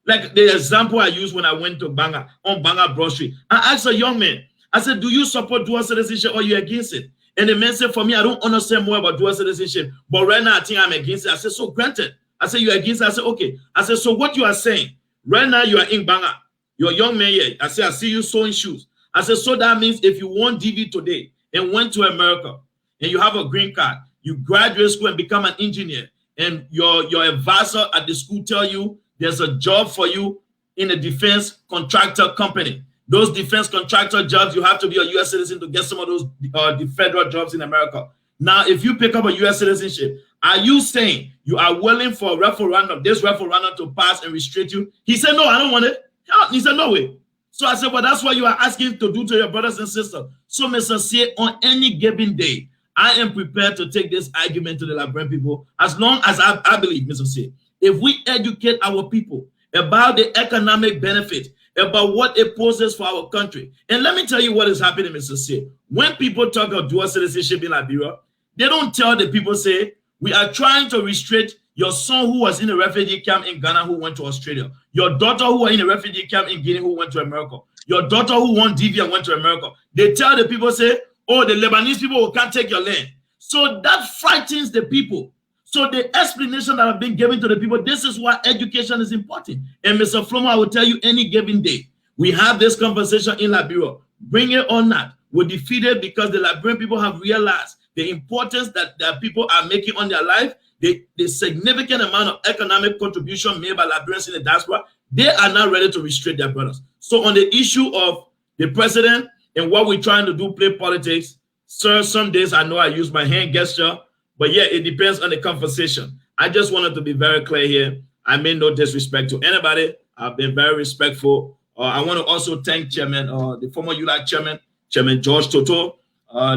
Like the example I used when I went to Banga, on Banga Broad Street. I asked a young man, I said, do you support dual citizenship or are you against it? And the man said, for me, I don't understand more about dual citizenship, but right now I think I'm against it. I said, so granted. I said, you're against it? I said, okay. I said, so what you are saying, right now you are in Banga. You're a young man here. I said, I see you sewing shoes. I said, so that means if you won DV today and went to America and you have a green card, you graduate school and become an engineer, and your advisor at the school tell you there's a job for you in a defense contractor company. Those defense contractor jobs, you have to be a U.S. citizen to get some of those the federal jobs in America. Now, if you pick up a U.S. citizenship, are you saying you are willing for a referendum, this referendum to pass and restrict you? He said, no, I don't want it. He said, no way. So I said, well, that's what you are asking to do to your brothers and sisters. So, Mr. C, on any given day, I am prepared to take this argument to the Liberian people as long as I believe, Mr. C, if we educate our people about the economic benefit, about what it poses for our country. And let me tell you what is happening, Mr. C. When people talk about dual citizenship in Liberia, they don't tell the people, say, we are trying to restrict your son who was in a refugee camp in Ghana who went to Australia, your daughter who was in a refugee camp in Guinea who went to America, your daughter who won DV and went to America. They tell the people, say, oh, the Lebanese people can't take your land. So that frightens the people. So the explanation that have been given to the people, this is why education is important. And Mr. Flomo, I will tell you any given day, we have this conversation in Liberia. Bring it or not, we're defeated because the Liberian people have realized the importance that people are making on their life, the significant amount of economic contribution made by Liberians in the diaspora. They are not ready to restrict their brothers. So on the issue of the president and what we're trying to do, play politics, sir, some days I know I use my hand gesture, but yeah, it depends on the conversation. I just wanted to be very clear here. I mean no disrespect to anybody. I've been very respectful. I want to also thank Chairman, the former ULAC Chairman, Chairman George Toto.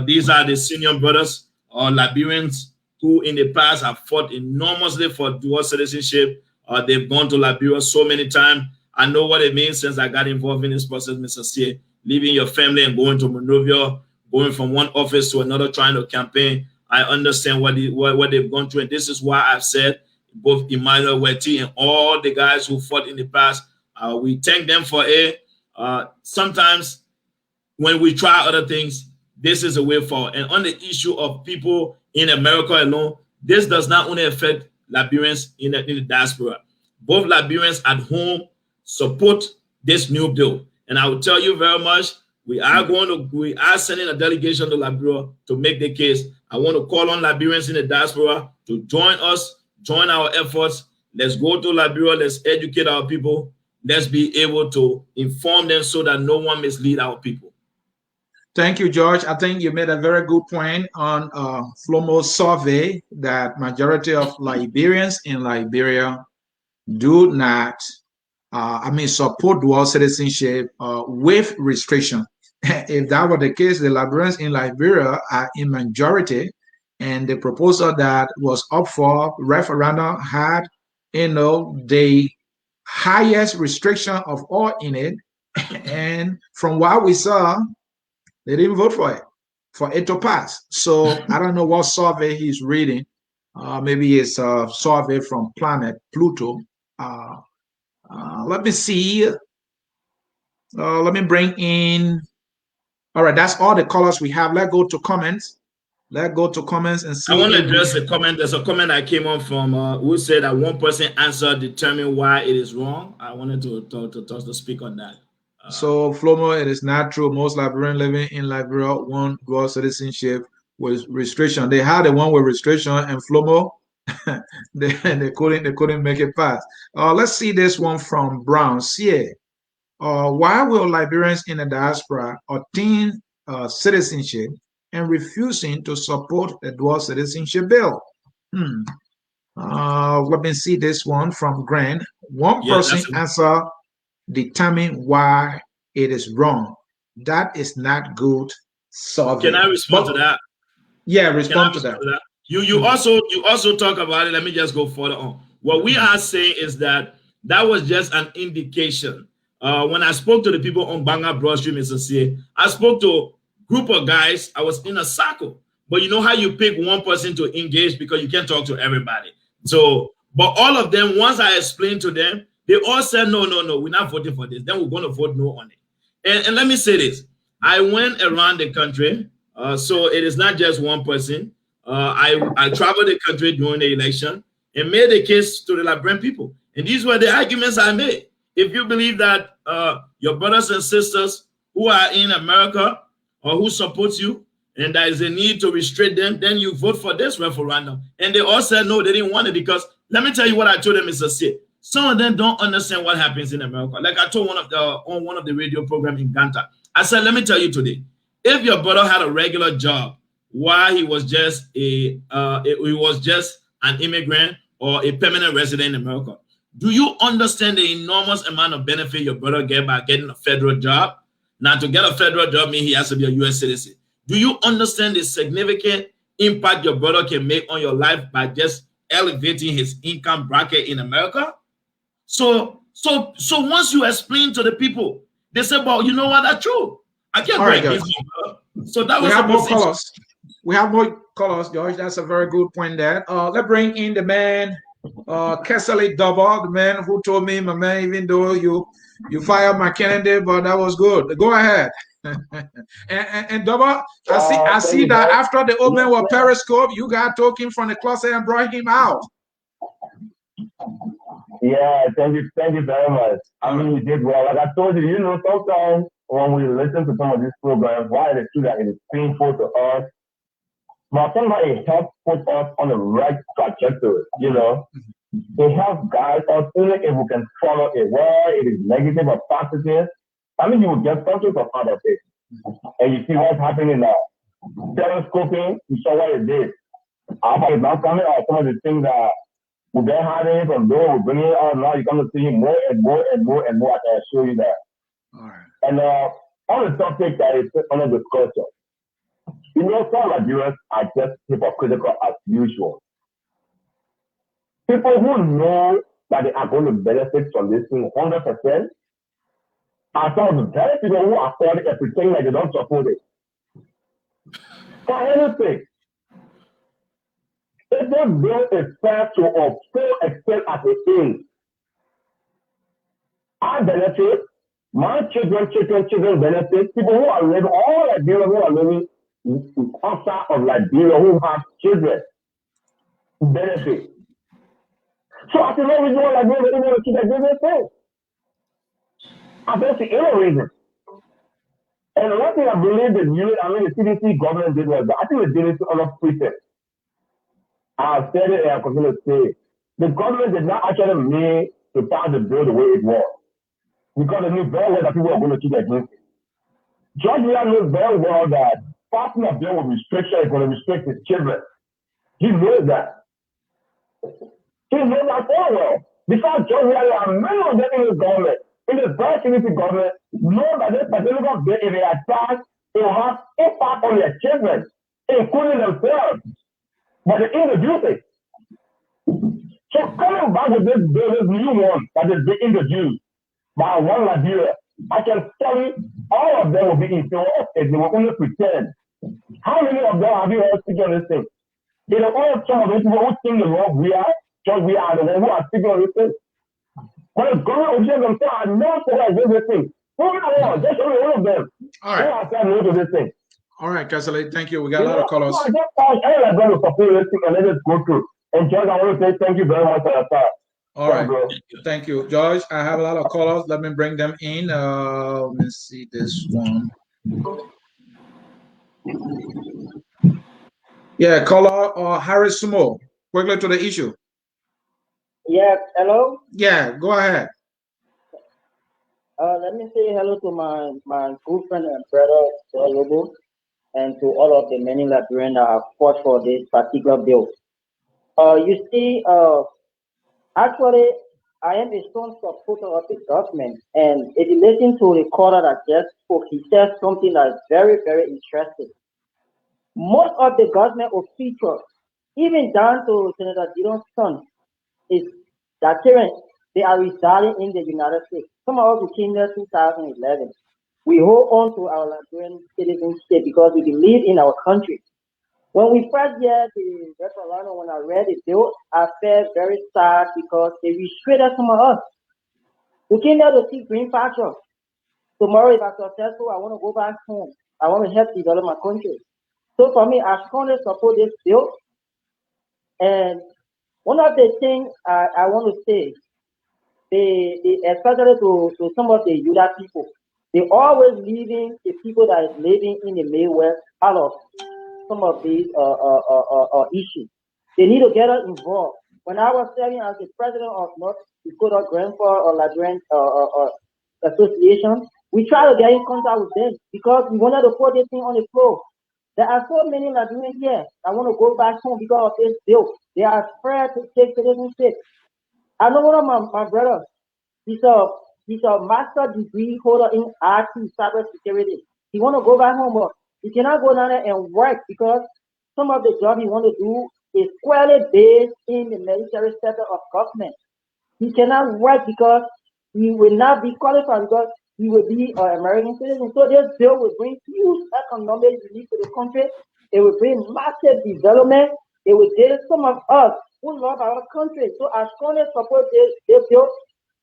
These are the senior brothers, Liberians, who in the past have fought enormously for dual citizenship. They've gone to Liberia so many times. I know what it means since I got involved in this process, Mr. C. Leaving your family and going to Monrovia, going from one office to another, trying to campaign. I understand what they've gone through, and this is why I've said both Emmanuel Weti and all the guys who fought in the past, we thank them for it. Sometimes when we try other things, this is a way forward. And on the issue of people in America alone, this does not only affect Liberians in the diaspora. Both Liberians at home support this new bill. And I will tell you very much, we are sending a delegation to Liberia to make the case. I want to call on Liberians in the diaspora to join us, join our efforts. Let's go to Liberia. Let's educate our people. Let's be able to inform them so that no one mislead our people.
Thank you, George. I think you made a very good point on Flomo's survey that majority of Liberians in Liberia do not, support dual citizenship with restriction. If that were the case, the Liberians in Liberia are in majority, and the proposal that was up for referendum had, the highest restriction of all in it. And from what we saw, they didn't vote for it to pass. So I don't know what survey he's reading. Maybe it's a survey from Planet Pluto. Let me see. Let me bring in. All right, that's all the colors we have. Let's go to comments. Let's go to comments and see.
I want to address the comment. There's a comment I came on from who said that one person answer determine why it is wrong. I wanted to speak on that.
So, Flomo, it is not true. Most Liberians living in Liberia want dual citizenship with restriction. They had the one with restriction, and Flomo, they couldn't make it pass. Let's see this one from Brown. See, why will Liberians in the diaspora obtain citizenship and refusing to support the dual citizenship bill? Let me see this one from Grant. One person answer determine why it is wrong. That is not good solving.
Can I respond to that?
Yeah, respond to that.
You also talk about it. Let me just go further on. What we are saying is that was just an indication. When I spoke to the people on Banga Broad Street, Mr. C, I spoke to a group of guys. I was in a circle. But you know how you pick one person to engage because you can't talk to everybody. So, but all of them, once I explained to them, they all said, no, we're not voting for this. Then we're going to vote no on it. And let me say this. I went around the country. So it is not just one person. I traveled the country during the election and made a case to the Liberian people. And these were the arguments I made. If you believe that your brothers and sisters who are in America or who support you, and there is a need to restrict them, then you vote for this referendum. And they all said no, they didn't want it because let me tell you what I told them, Mr. C. Some of them don't understand what happens in America. Like I told on one of the radio programs in Ganta, I said, let me tell you today, if your brother had a regular job while he was just an immigrant or a permanent resident in America, do you understand the enormous amount of benefit your brother get by getting a federal job? Now, to get a federal job means he has to be a U.S. citizen. Do you understand the significant impact your brother can make on your life by just elevating his income bracket in America? So once you explain to the people, they say, well, you know what, that's true. I can't break this. So that was
more colors. We have more colors, George. That's a very good point there. Let's bring in the man, Kessley Double, the man who told me, my man, even though you fired my candidate, but that was good. Go ahead. and Double, I see that after the open with Periscope, you got talking from the closet and brought him out.
Yeah, thank you very much. I mean, you did well. Like I told you, sometimes when we listen to some of these programs, why it is true that it is painful to us, but somehow it helps put us on the right trajectory, It helps guide us, even if we can follow it, whether it is negative or positive. I mean, you will get something from out of it. And you see what's happening now. Telescoping, you saw what it did. About it now coming out, some of the things that we've been having from those, we're bringing it out now, you're going to see more and more and more and more. I can show you that.
All right.
And on the topic that is under discussion, some Nigerians are just hypocritical as usual. People who know that they are going to benefit from this thing 100% are some of the very people who are calling and pretending like they don't support it. For anything, if this bill is fair to a full extent as it is, I benefit, my children benefit, people who are living, all Liberians who are living outside of Liberia who have children benefit. So I said, no reason why Liberia really want to keep that business thing. I don't see any reason. And one thing I believe the CDC government did was, I think they did it on a pretext. I've said it and I continue to say it. The government did not actually mean to pass the bill the way it was. Because they knew very well that people are going to keep against it. George knows very well that passing a bill with restriction is going to restrict his children. He knows that. He knows that very well. Because George and many of them in the government, in the very CDC government, know that this particular bill, if they attack, it will have impact on their children, including themselves. But they introduce it. So coming back with this bill, this new one that is being introduced by One Liberia, I can tell you all of them will be influenced if they will only pretend. How many of them have you heard speaking on this thing? They are all some of those people who think the Lord we are the ones who are speaking on this thing. But the government officials themselves are not supposed this thing. Who are they? Just only one of them.
All right.
Who are saying no to this thing?
All right, Kessley, thank you. We got a lot of colors.
I just going to support this thing and let it go through. And George, I want to say thank you very much for your time.
All right. Thank you, George. I have a lot of callers. Let me bring them in. Let me see this one. Yeah, caller Harris Sumo. Quickly to the issue.
Yes, hello?
Yeah, go ahead.
Let me say hello to my good friend and brother, Lobo, and to all of the many Liberians that have fought for this particular bill. You see, actually, I am a strong supporter of the government, and in relation to the caller that just spoke, he said something that is very, very interesting. Most of the government officials, even down to Senator Dillon's son, is that parents, they are residing in the United States. Some of us came there 2011. We hold on to our Liberian citizenship because we believe in our country. When we first heard the referendum, when I read the bill, I felt very sad because they restricted some of us. We came there to see green pasture. Tomorrow, if I'm successful, I want to go back home. I want to help develop my country. So for me, I strongly support this bill. And one of the things I want to say, especially to some of the Yuda people, they always leaving the people that is living in the Midwest out of some of these issues. They need to get us involved. When I was serving as the president of North Dakota Grandfather or Liberian Association, we try to get in contact with them because we wanted to put this thing on the floor. There are so many Liberians here that want to go back home because of this bill. They are afraid to take citizenship. I know one of my brothers. He's a master degree holder in IT cybersecurity. He want to go back home, but he cannot go down there and work because some of the job he want to do is squarely based in the military sector of government. He cannot work because he will not be qualified because he will be an American citizen. So this bill will bring huge economic relief to the country. It will bring massive development. It will give some of us who love our country. So I strongly support this bill.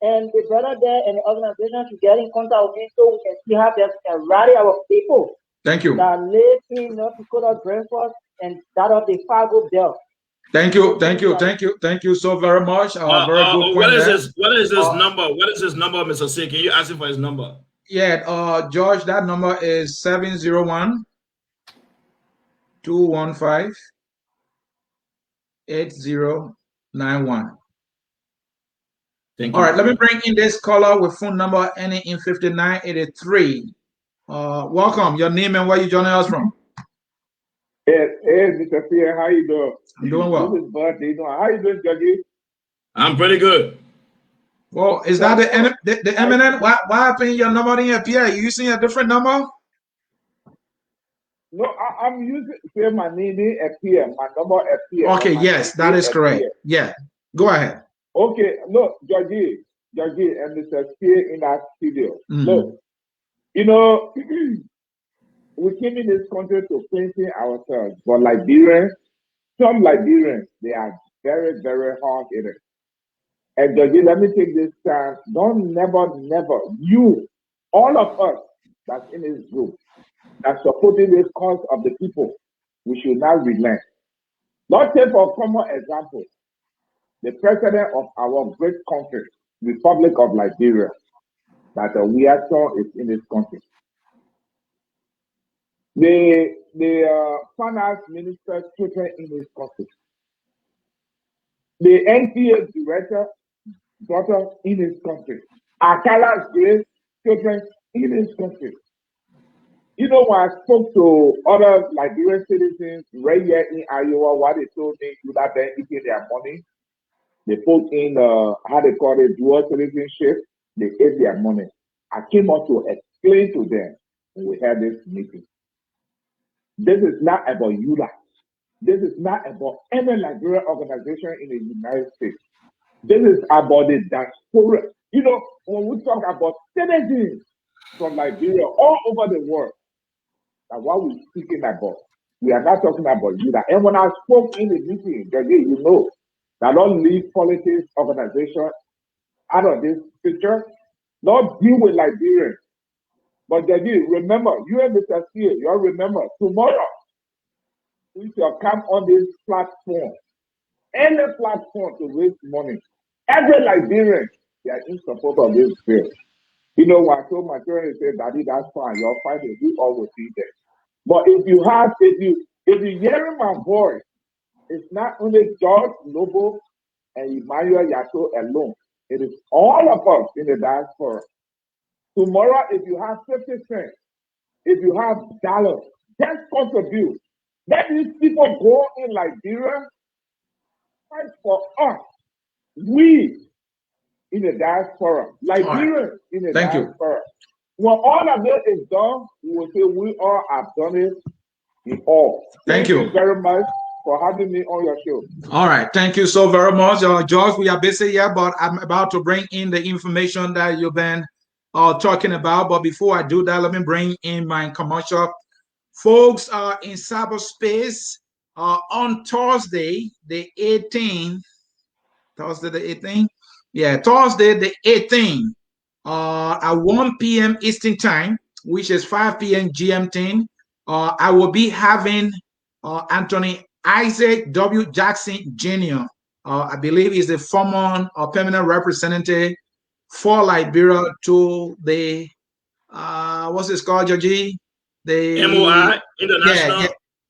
And the brother there and the organization to get in contact with me so we can see how they can rally our people.
Thank you.
That live in North Dakota, Brentford, and that of the Fargo Belt.
Thank you, thank you, thank you, thank you so very much. Very good point.
What is his number? What is his number, Mr. C? Can you ask him for his number?
Yeah, George, that number is 701 215 8091.
Thank
All
you.
right, let me bring in this caller with phone number ending in 5983. Welcome. Your name and where you joining us from?
Hey, Mr. Pierre, how you doing?
I'm doing well.
This is Bud. How you doing, Jackie?
I'm pretty good.
Well, is that the eminent? Why happened your number didn't appear? You using a different number?
No, I'm using my name appear. My number appear.
Okay, yes, that is correct. Yeah, go ahead.
Okay, look, Jackie, and Mr. Pierre in that studio. Look, we came in this country to painting ourselves, but some Liberians, they are very, very hard-headed. And Jackie, let me take this time. Don't never, you, all of us that's in this group, that's supporting this cause of the people, we should not relent. Not take for common example, the president of our great country, Republic of Liberia, that we are is in this country. The finance minister children in this country. The NTA director daughter in this country. Akala's great children in this country. When I spoke to other Liberian citizens right here in Iowa, what they told me that they're eating their money. They put in, how they call it, dual citizenship. They ate their money. I came out to explain to them when we had this meeting. This is not about ULA. This is not about any Liberian organization in the United States. This is about the diaspora. When we talk about citizens from Liberia all over the world, that's what we're speaking about. We are not talking about ULA. And when I spoke in the meeting, that don't leave politics organization out of this picture, not deal with Liberians. But remember, you and Mr. C, you all remember, tomorrow, we shall come on this platform, any platform to raise money. Every Liberian, they are in support of this bill. You know what I told my parents, said, Daddy, that's fine. Your fight is we always be there. But if you hearing my voice, it's not only George Lobo and Emmanuel Yato alone. It is all of us in the diaspora. Tomorrow, if you have 50 cents, if you have dollars, just contribute. Let these people go in Liberia, fight for us. We in the diaspora, Liberians in the diaspora. When all of this is done, we will say we all have done it in all. Thank you very much for having me on your show.
All right. Thank you so very much. George, we are busy here, but I'm about to bring in the information that you've been talking about. But before I do that, let me bring in my commercial. Folks in cyberspace on Thursday, the 18th. Thursday, the 18th? Yeah, Thursday, the 18th at 1 p.m. Eastern Time, which is 5 p.m. GMT. I will be having Anthony Isaac W. Jackson Jr. I believe he's the former permanent representative for Liberia to the what's it called, Georgie? The
MOI International,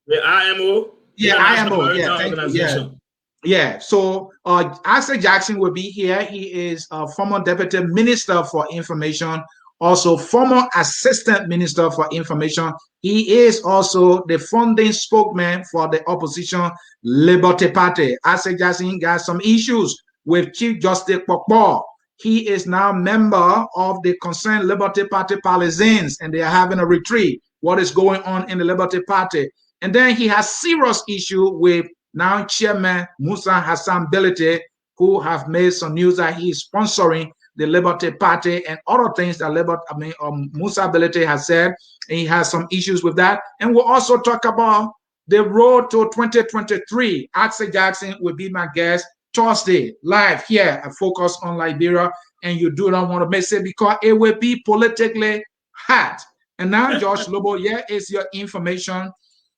the IMO,
IMO, organization. Yeah. So Isaac Jackson will be here. He is a former deputy minister for information, also former assistant minister for information. He is also the founding spokesman for the opposition Liberty Party. Isaac Jackson got some issues with Chief Justice Pokpo. He is now member of the Concerned Liberty Party Partisans, and they are having a retreat. What is going on in the Liberty Party? And then he has serious issue with now Chairman Musa Hassan Belete, who have made some news that he is sponsoring the Liberty Party and other things that Musa Belete has said. And he has some issues with that. And we'll also talk about the road to 2023. Isaac Jackson will be my guest Thursday, live here at Focus on Liberia. And you do not want to miss it because it will be politically hot. And now, Josh Lobo, here is your information.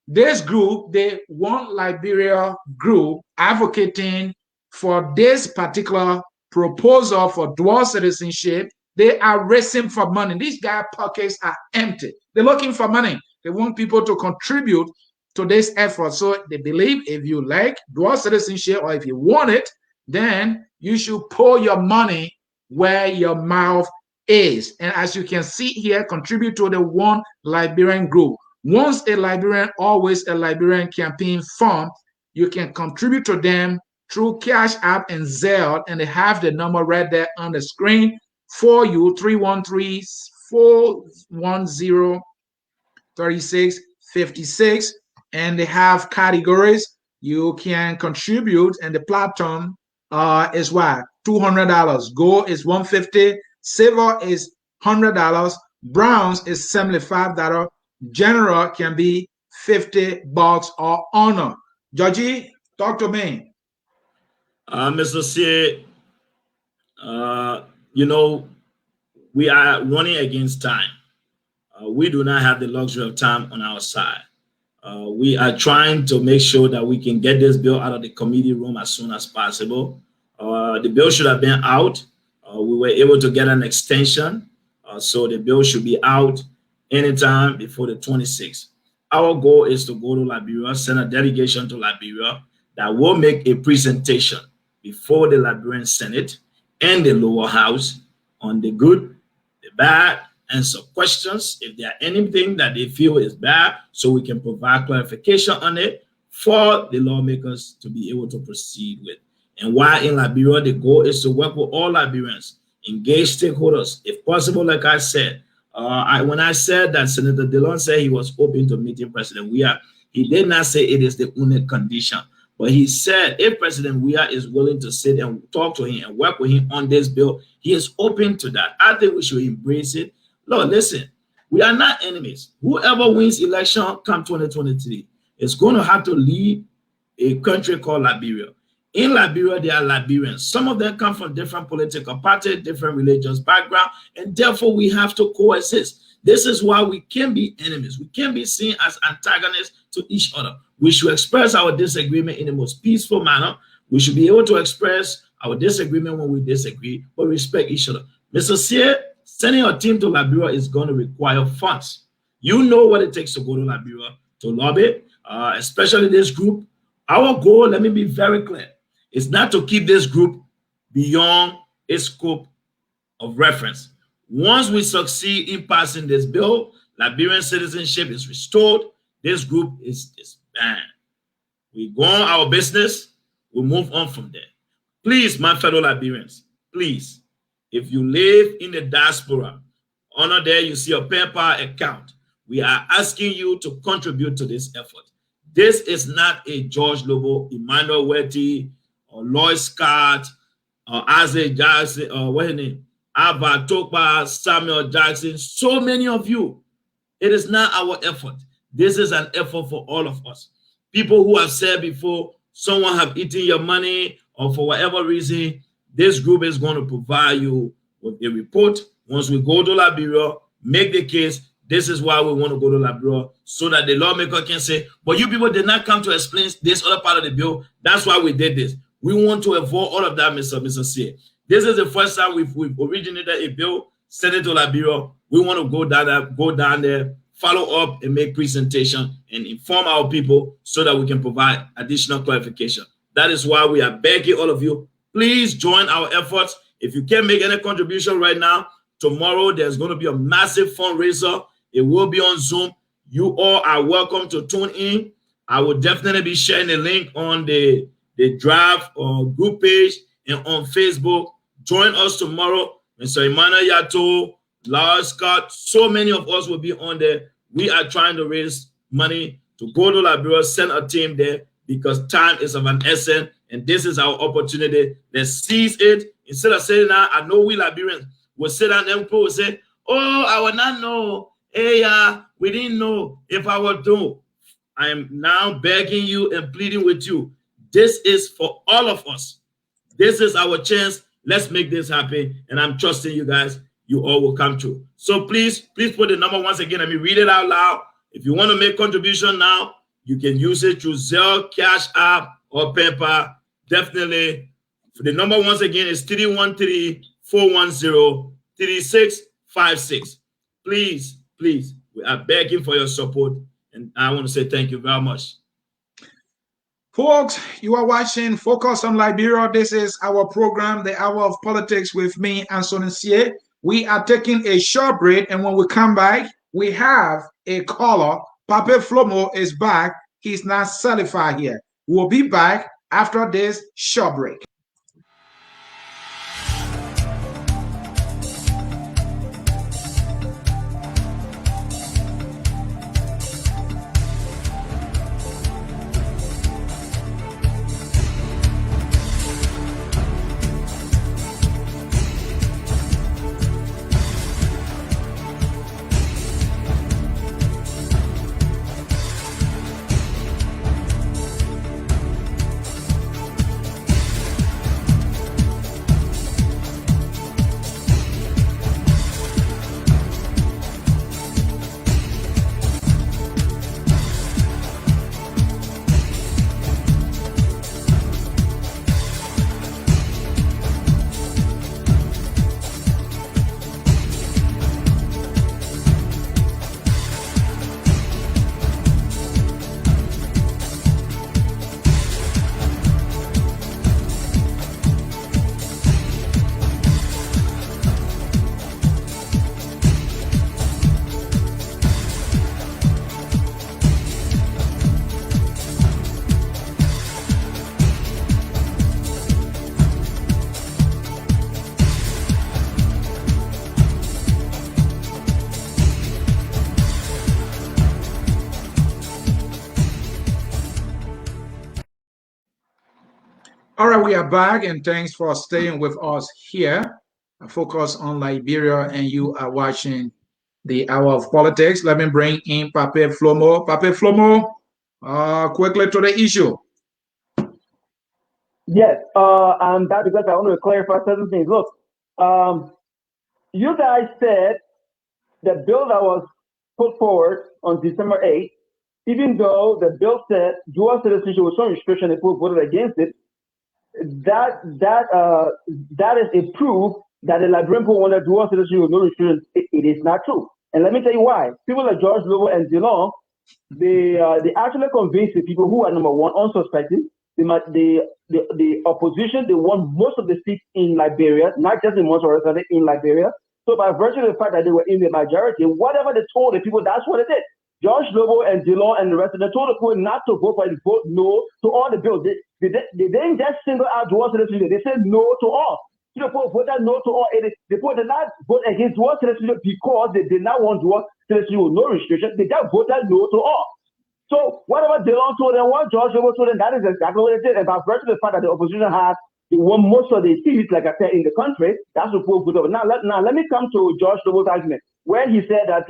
This group, the One Liberia Group, advocating for this particular proposal for dual citizenship, they are racing for money. These guys' pockets are empty. They're looking for money. They want people to contribute to this effort. So they believe if you like dual citizenship or if you want it, then you should pour your money where your mouth is. And as you can see here, contribute to the One Liberian Group. Once a Liberian, always a Liberian campaign fund, you can contribute to them through Cash App and Zelle, and they have the number right there on the screen for you, 313-410-3656, and they have categories. You can contribute, and the platform is what? $200. Gold is $150. Silver is $100. Bronze is $75. General can be $50 or honor. Georgie, talk to me.
Mr. C, you know, we are running against time. We do not have the luxury of time on our side. We are trying to make sure that we can get this bill out of the committee room as soon as possible. The bill should have been out. We were able to get an extension. So the bill should be out anytime before the 26th. Our goal is to go to Liberia, send a delegation to Liberia that will make a presentation before the Liberian Senate and the lower house on the good, the bad, answer questions if there are anything that they feel is bad, so we can provide clarification on it for the lawmakers to be able to proceed with. And while in Liberia, the goal is to work with all Liberians, engage stakeholders, if possible, like I said. When I said that Senator Dillon said he was open to meeting President Weah, he did not say it is the only condition, but he said if President Weah is willing to sit and talk to him and work with him on this bill, he is open to that. I think we should embrace it. Lord, listen, we are not enemies. Whoever wins election come 2023 is going to have to lead a country called Liberia. In Liberia, there are Liberians. Some of them come from different political parties, different religious background, and therefore we have to coexist. This is why we can't be enemies. We can't be seen as antagonists to each other. We should express our disagreement in the most peaceful manner. We should be able to express our disagreement when we disagree, but respect each other. Mr. Sear, sending a team to Liberia is going to require funds. You know what it takes to go to Liberia to lobby, especially this group. Our goal, let me be very clear, is not to keep this group beyond its scope of reference. Once we succeed in passing this bill, Liberian citizenship is restored. This group is disbanded. We go on our business. We move on from there. Please, my fellow Liberians, please, if you live in the diaspora, under there you see a PayPal account. We are asking you to contribute to this effort. This is not a George Lobo, Emmanuel Wetty, or Lloyd Scott, or Isaac Jackson, or what his name, Abba Tokba, Samuel Jackson, so many of you. It is not our effort. This is an effort for all of us. People who have said before, someone have eaten your money, or for whatever reason, this group is going to provide you with a report. Once we go to Liberia, make the case, this is why we want to go to Liberia, so that the lawmaker can say, but you people did not come to explain this other part of the bill. That's why we did this. We want to avoid all of that, Mr. Sear. This is the first time we've originated a bill, sent it to Liberia. We want to go down there, follow up, and make presentation and inform our people so that we can provide additional clarification. That is why we are begging all of you, please join our efforts. If you can't make any contribution right now, tomorrow there's going to be a massive fundraiser. It will be on Zoom. You all are welcome to tune in. I will definitely be sharing the link on the draft group page and on Facebook. Join us tomorrow. Mr. Emmanuel Yato, Lars Scott, so many of us will be on there. We are trying to raise money to go to Liberia, send a team there, because time is of an essence, and this is our opportunity. Let's seize it. Instead of saying that, I know we Liberians will sit down and people will say, oh, I will not know. Hey, we didn't know if I would do. I am now begging you and pleading with you. This is for all of us. This is our chance. Let's make this happen. And I'm trusting you guys. You all will come true. So please put the number once again. Let me read it out loud. If you want to make contribution now, you can use it through Zelle, Cash App, or PayPal. Definitely. The number once again is 313-410-3656. Please, we are begging for your support. And I want to say thank you very much.
Folks, you are watching Focus on Liberia. This is our program, The Hour of Politics, with me, Anthony Sear. We are taking a short break, and when we come back, we have a caller. Pape Flomo is back. He's not certified here. We'll be back after this short break. All right, we are back, and thanks for staying with us here. I focus on Liberia, and you are watching The Hour of Politics. Let me bring in Pape Flomo. Pape Flomo, quickly to the issue.
Yes, I'm back because I want to clarify certain things. Look, you guys said the bill that was put forward on December 8th, even though the bill said dual citizenship with some restriction, if we voted against it, that is a proof that the Liberian people want to do us citizenship with no restrictions. It is not true. And let me tell you why. People like George Lobo and DeLong, they actually convinced the people who are number one unsuspecting. The opposition, they won most of the seats in Liberia, not just in Montreal, in Liberia. So by virtue of the fact that they were in the majority, whatever they told the people, that's what it is. George Lobo and DeLong and the rest of them told the people not to vote for it, vote no to all the bills. They didn't just single out dual citizenship. They said no to all. So the people voted no to all. The people did not vote against dual citizenship because they did not want dual citizenship with no restriction. They just voted no to all. So whatever DeLong told them, what George Lobo told them, that is exactly what it did. And by virtue of the fact that the opposition had won most of the seats, like I said, in the country, that's what people put over. Now let me come to George Lobo's argument, where he said that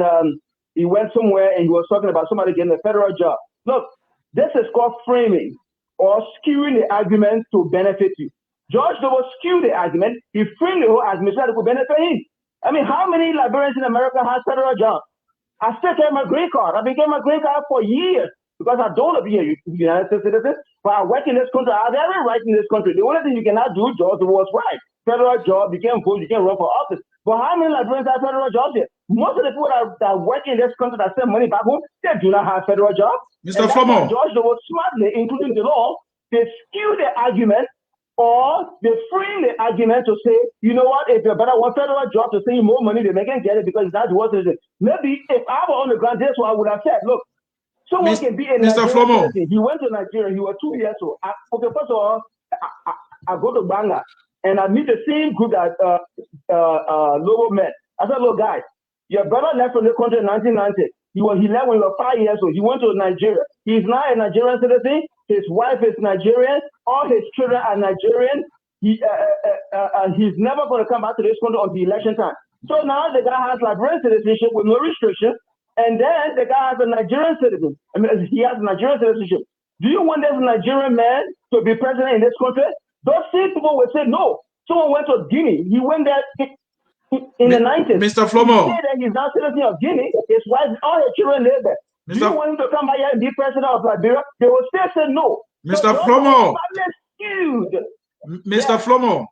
he went somewhere and he was talking about somebody getting a federal job. Look, this is called framing or skewing the argument to benefit you. George Lobo skewed the argument. He framed the whole argument so that it could benefit him. I mean, how many Liberians in America have federal jobs? I still get my green card. I've been getting my green card for years because I don't want to be a United States citizen, but I work in this country. I have every right in this country. The only thing you cannot do, George Lobo was right. Federal job, you can't vote, you can't run for office. But how many Liberians have federal jobs here? Most of the people that work in this country that send money back home, they do not have federal jobs.
Mr. Flomo.
George Lobo smartly, including the law, they skew the argument or they frame the argument to say, you know what, if you better want federal job to send you more money, they can get it because that's what it is. Maybe if I were on the ground, that's what I would have said. Look, someone can be a
Mr. Flomo.
He went to Nigeria, he was 2 years old. Okay, first of all, I go to Banga and I meet the same group that Lobo met. I said, look, guys, your brother left from the country in 1990. He left when he was 5 years old. He went to Nigeria. He's now a Nigerian citizen. His wife is Nigerian. All his children are Nigerian. He's never going to come back to this country on the election time. So now the guy has Liberian citizenship with no restriction. And then the guy has a Nigerian citizen. I mean, he has Nigerian citizenship. Do you want this Nigerian man to be president in this country? Those same people will say no. Someone went to Guinea. He went there in the 90s.
Mr. Flomo.
He said that he's now citizen of Guinea. His wife, all his children live there. Do you want him to come back here and be president of Liberia? They will still say no.
Mr. Flomo. Mr.
Yeah.
Flomo.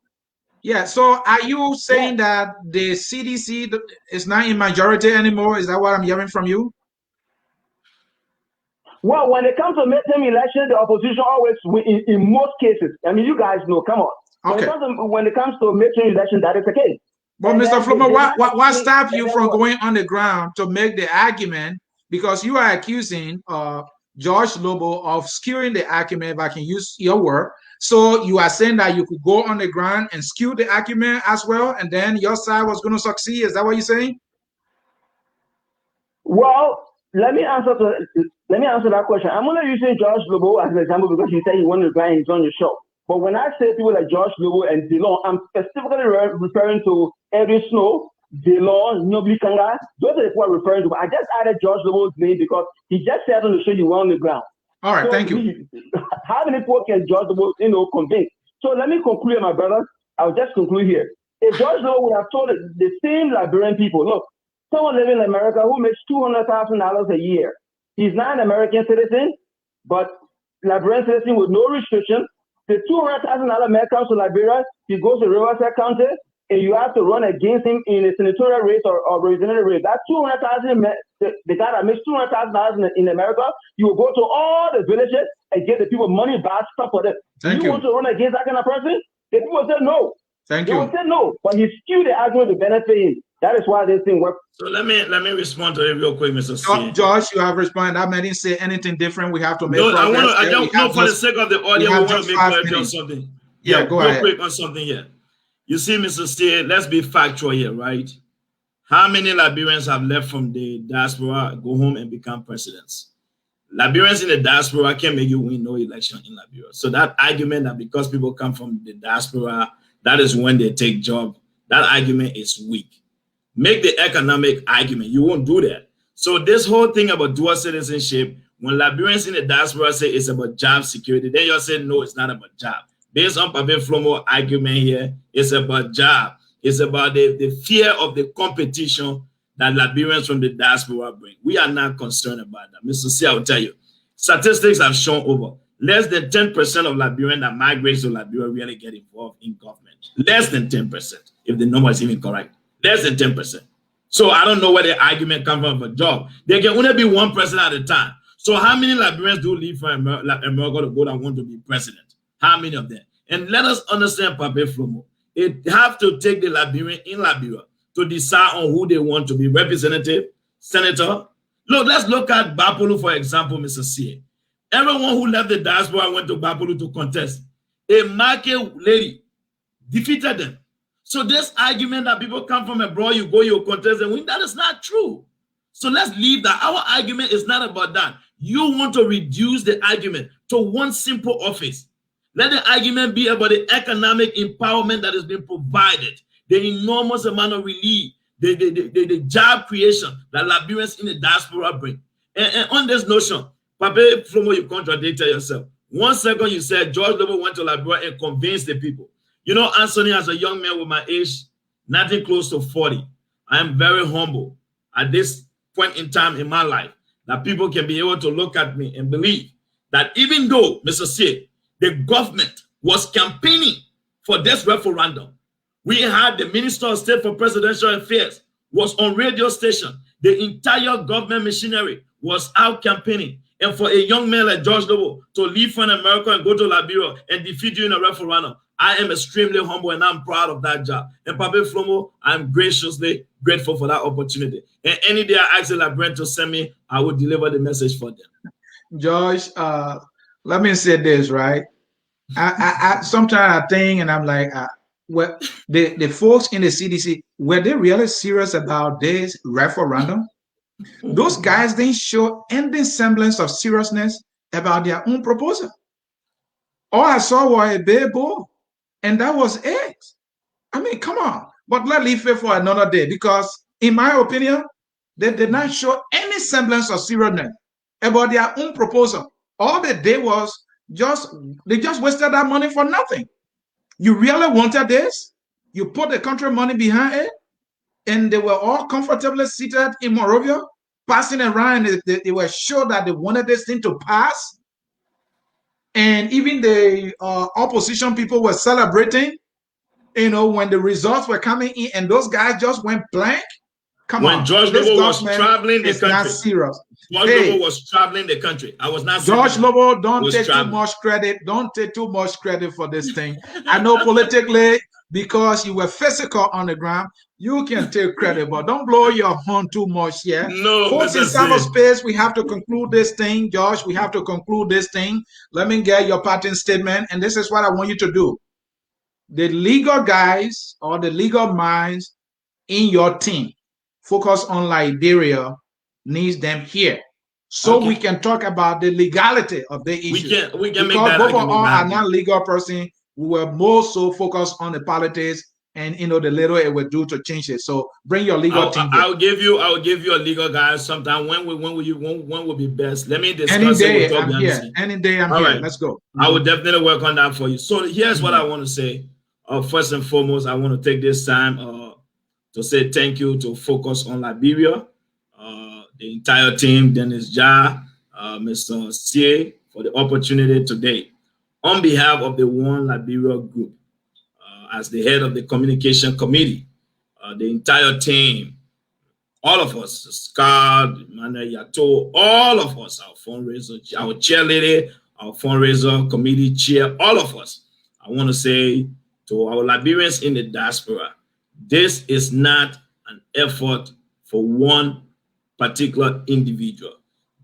Yeah, so are you saying that the CDC is not in majority anymore? Is that what I'm hearing from you?
Well, when it comes to midterm election, the opposition always win in most cases. I mean, you guys know, come on.
Okay.
When it comes to midterm election, that is the case.
But Mr. Flomo, what stopped you from going on the ground to make the argument? Because you are accusing George Lobo of skewing the argument, if I can use your word. So you are saying that you could go on the ground and skew the argument as well, and then your side was going to succeed. Is that what you're saying?
Well, let me answer that question. I'm only using George Lobo as an example because he said he wanted to go and he's on your show. But when I say people like George Lobo and DeLong, I'm specifically referring to Edwin Snow, DeLong, Nobly Kanga. Those are the people I'm referring to. But I just added George Lobo's name because he just said on the show you were on the ground.
All right, so thank you.
How many people can George Lobo, convince? So let me conclude, my brothers. I'll just conclude here. If George Lobo would have told the same Liberian people, look, someone living in America who makes $200,000 a year, he's not an American citizen, but Liberian citizen with no restriction. The $200,000 man comes to Liberia, he goes to Riverside County, and you have to run against him in a senatorial race or representative race. That $200,000, the guy that makes $200,000 in America, you will go to all the villages and get the people money back, stuff for them.
Thank you.
Want to run against that kind of person? The people say no.
Thank
they
you.
will say no, but he skewed the argument to benefit him. That is why this thing works.
So let me respond to it real quick, Mr. C.
Josh, you have responded. I didn't say anything different. We have to make
progress.
I
don't know for the sake of the audience, we want to make clarity on something.
Yeah, go ahead.
Real quick on something here. You see, Mr. C, let's be factual here, right? How many Liberians have left from the diaspora, go home and become presidents? Liberians in the diaspora can't make you win no election in Liberia. So that argument that because people come from the diaspora, that is when they take job, that argument is weak. Make the economic argument. You won't do that. So this whole thing about dual citizenship, when Liberians in the diaspora say it's about job security, then you're saying, no, it's not about job. Based on Pavel Flomo's argument here, it's about job. It's about the fear of the competition that Liberians from the diaspora bring. We are not concerned about that. Mr. C, I will tell you, statistics have shown over. less than 10% of Liberians that migrate to Liberia really get involved in government. Less than 10%, if the number is even correct. Less than 10%. So I don't know where the argument comes from for a job. There can only be one president at a time. So how many Liberians do leave for America to go that want to be president? How many of them? And let us understand, Pape Flomo, it have to take the Liberian in Liberia to decide on who they want to be representative, senator. Look, let's look at Bapolu, for example, Mr. C. Everyone who left the diaspora went to Bapolu to contest. A market lady defeated them. So this argument that people come from abroad, you go, you contest and win, that is not true. So let's leave that. Our argument is not about that. You want to reduce the argument to one simple office. Let the argument be about the economic empowerment that has been provided, the enormous amount of relief, the job creation that Liberians in the diaspora bring. And on this notion, Pape Flomo, you contradicted yourself. 1 second you said George Lobo went to Liberia and convinced the people. You know, Anthony, as a young man with my age, nothing close to 40, I am very humble at this point in time in my life that people can be able to look at me and believe that even though, Mr. C, the government was campaigning for this referendum, we had the Minister of State for Presidential Affairs was on radio station. The entire government machinery was out campaigning. And for a young man like George Lobo to leave from America and go to Liberia and defeat you in a referendum, I am extremely humble and I'm proud of that job. And Pape Flomo, I'm graciously grateful for that opportunity. And any day I ask the Liberian to send me, I will deliver the message for them.
George, let me say this, right? I sometimes I think, and I'm like, well, the folks in the CDC, were they really serious about this referendum? Those guys didn't show any semblance of seriousness about their own proposal. All I saw was a big bull, and that was it. I mean, come on. But let's leave it for another day, because in my opinion, they did not show any semblance of seriousness about their own proposal. All they did was they just wasted that money for nothing. You really wanted this? You put the country money behind it, and they were all comfortably seated in Monrovia, passing around. They were sure that they wanted this thing to pass. And even the opposition people were celebrating, you know, when the results were coming in, and those guys just went blank. Come on.
When George Lobo was traveling the country.
Not serious.
George Lobo was traveling the country. I was not.
George Lobo, don't take too much credit. Don't take too much credit for this thing. I know politically, because you were physical on the ground, you can take credit, but don't blow your horn too much here.
No,
folks in cyberspace, we have to conclude this thing. Josh, we have to conclude this thing. Let me get your patent statement, and this is what I want you to do. The legal guys or the legal minds in your team, focus on Liberia, needs them here, so we can talk about the legality of the issue.
We can
because
make that
both of us are not legal person. We were more so focused on the politics and, you know, the little it would do to change it. So bring your legal team.
I'll give you a legal guy sometime. When will be best? Let me discuss
any day.
it with
I'm here. Any day I'm
all
here.
Right.
Let's go.
I will definitely work on that for you. So here's what I want to say. First and foremost, I want to take this time to say thank you to Focus on Liberia, the entire team, Dennis Ja, Mr. C, for the opportunity today. On behalf of the One Liberia Group, as the head of the communication committee, the entire team, all of us, Scott, Emmanuel Yato, all of us, our fundraiser, our chairlady, our fundraiser committee chair, all of us, I want to say to our Liberians in the diaspora, this is not an effort for one particular individual.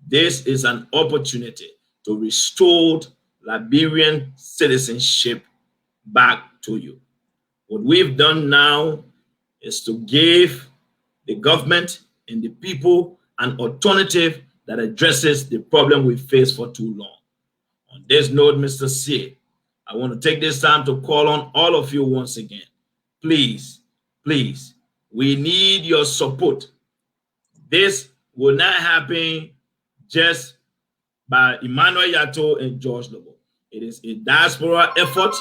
This is an opportunity to restore Liberian citizenship back to you. What we've done now is to give the government and the people an alternative that addresses the problem we faced for too long. On this note, Mr. C, I want to take this time to call on all of you once again. Please, please, we need your support. This will not happen just by Emmanuel Yato and George Lobo. It is a diaspora effort.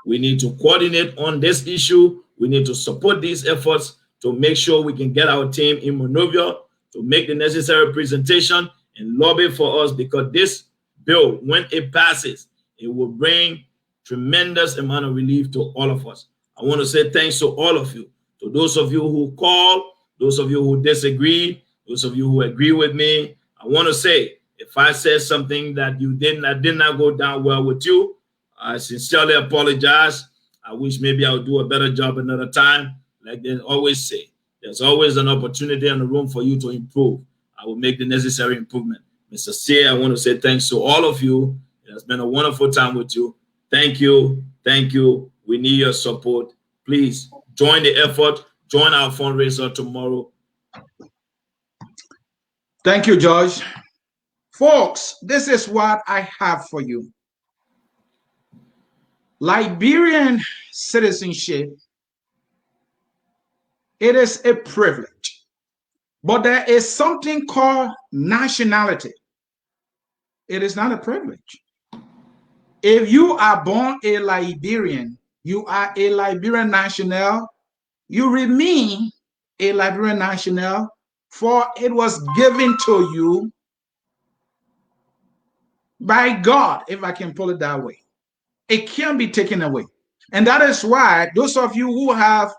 We need to coordinate on this issue. We need to support these efforts to make sure we can get our team in Monrovia to make the necessary presentation and lobby for us, because this bill, when it passes, it will bring tremendous amount of relief to all of us. I want to say thanks to all of you, to those of you who call, those of you who disagree, those of you who agree with me. I want to say, if I said something that did not go down well with you, I sincerely apologize. I wish maybe I would do a better job another time. Like they always say, there's always an opportunity in the room for you to improve. I will make the necessary improvement. Mr. C, I want to say thanks to all of you. It has been a wonderful time with you. Thank you. Thank you. We need your support. Please join the effort. Join our fundraiser tomorrow.
Thank you, George. Folks, this is what I have for you. Liberian citizenship, it is a privilege, but there is something called nationality. It is not a privilege. If you are born a Liberian, you are a Liberian national, you remain a Liberian national, for it was given to you by God, if I can put it that way. It can't be taken away. And that is why those of you who have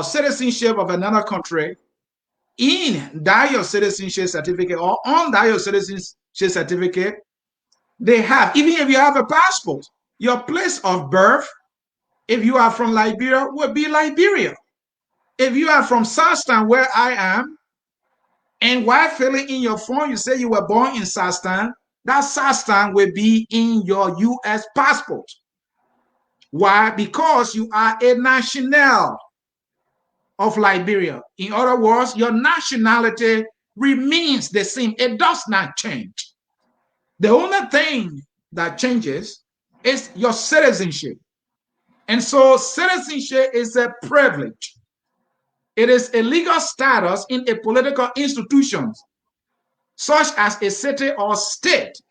citizenship of another country, in that your citizenship certificate or on that your citizenship certificate, they have, even if you have a passport, your place of birth, if you are from Liberia, will be Liberia. If you are from Southtown, where I am, and while filling in your form, you say you were born in Southtown, that Southtown will be in your U.S. passport. Why? Because you are a national of Liberia. In other words, your nationality remains the same. It does not change. The only thing that changes is your citizenship. And so citizenship is a privilege. It is a legal status in a political institution, such as a city or state,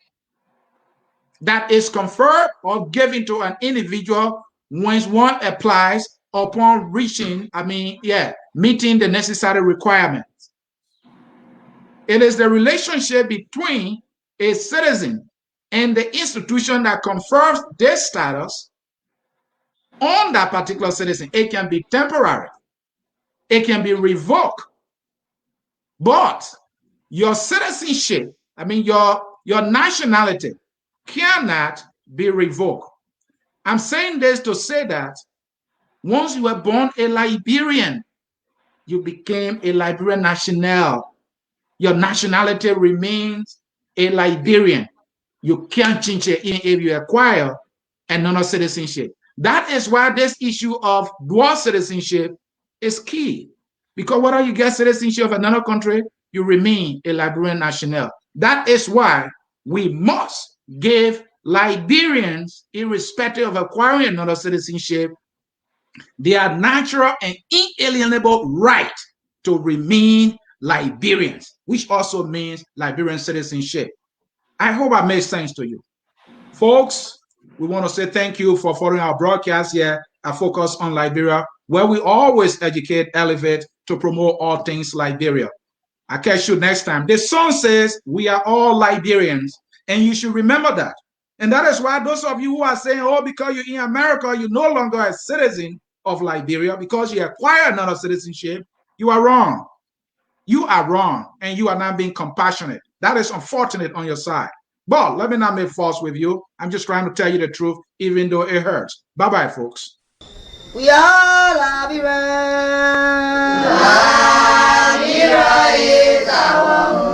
that is conferred or given to an individual once one applies upon meeting the necessary requirements. It is the relationship between a citizen and the institution that confers this status on that particular citizen. It can be temporary. It can be revoked. But your citizenship, your nationality cannot be revoked. I'm saying this to say that once you were born a Liberian, you became a Liberian national. Your nationality remains a Liberian. You can't change it even if you acquire another citizenship. That is why this issue of dual citizenship is key. Because whether you get citizenship of another country, you remain a Liberian national. That is why we must give Liberians, irrespective of acquiring another citizenship, their natural and inalienable right to remain Liberians, which also means Liberian citizenship. I hope I made sense to you. Folks, we want to say thank you for following our broadcast here at Focus on Liberia, where we always educate, elevate to promote all things Liberia. I catch you next time. The song says we are all Liberians, and you should remember that. And that is why those of you who are saying, oh, because you're in America, you're no longer a citizen of Liberia because you acquire another citizenship, you are wrong. You are wrong, and you are not being compassionate. That is unfortunate on your side. But let me not make false with you. I'm just trying to tell you the truth, even though it hurts. Bye-bye, folks.
We are Liberia. Liberia is our home.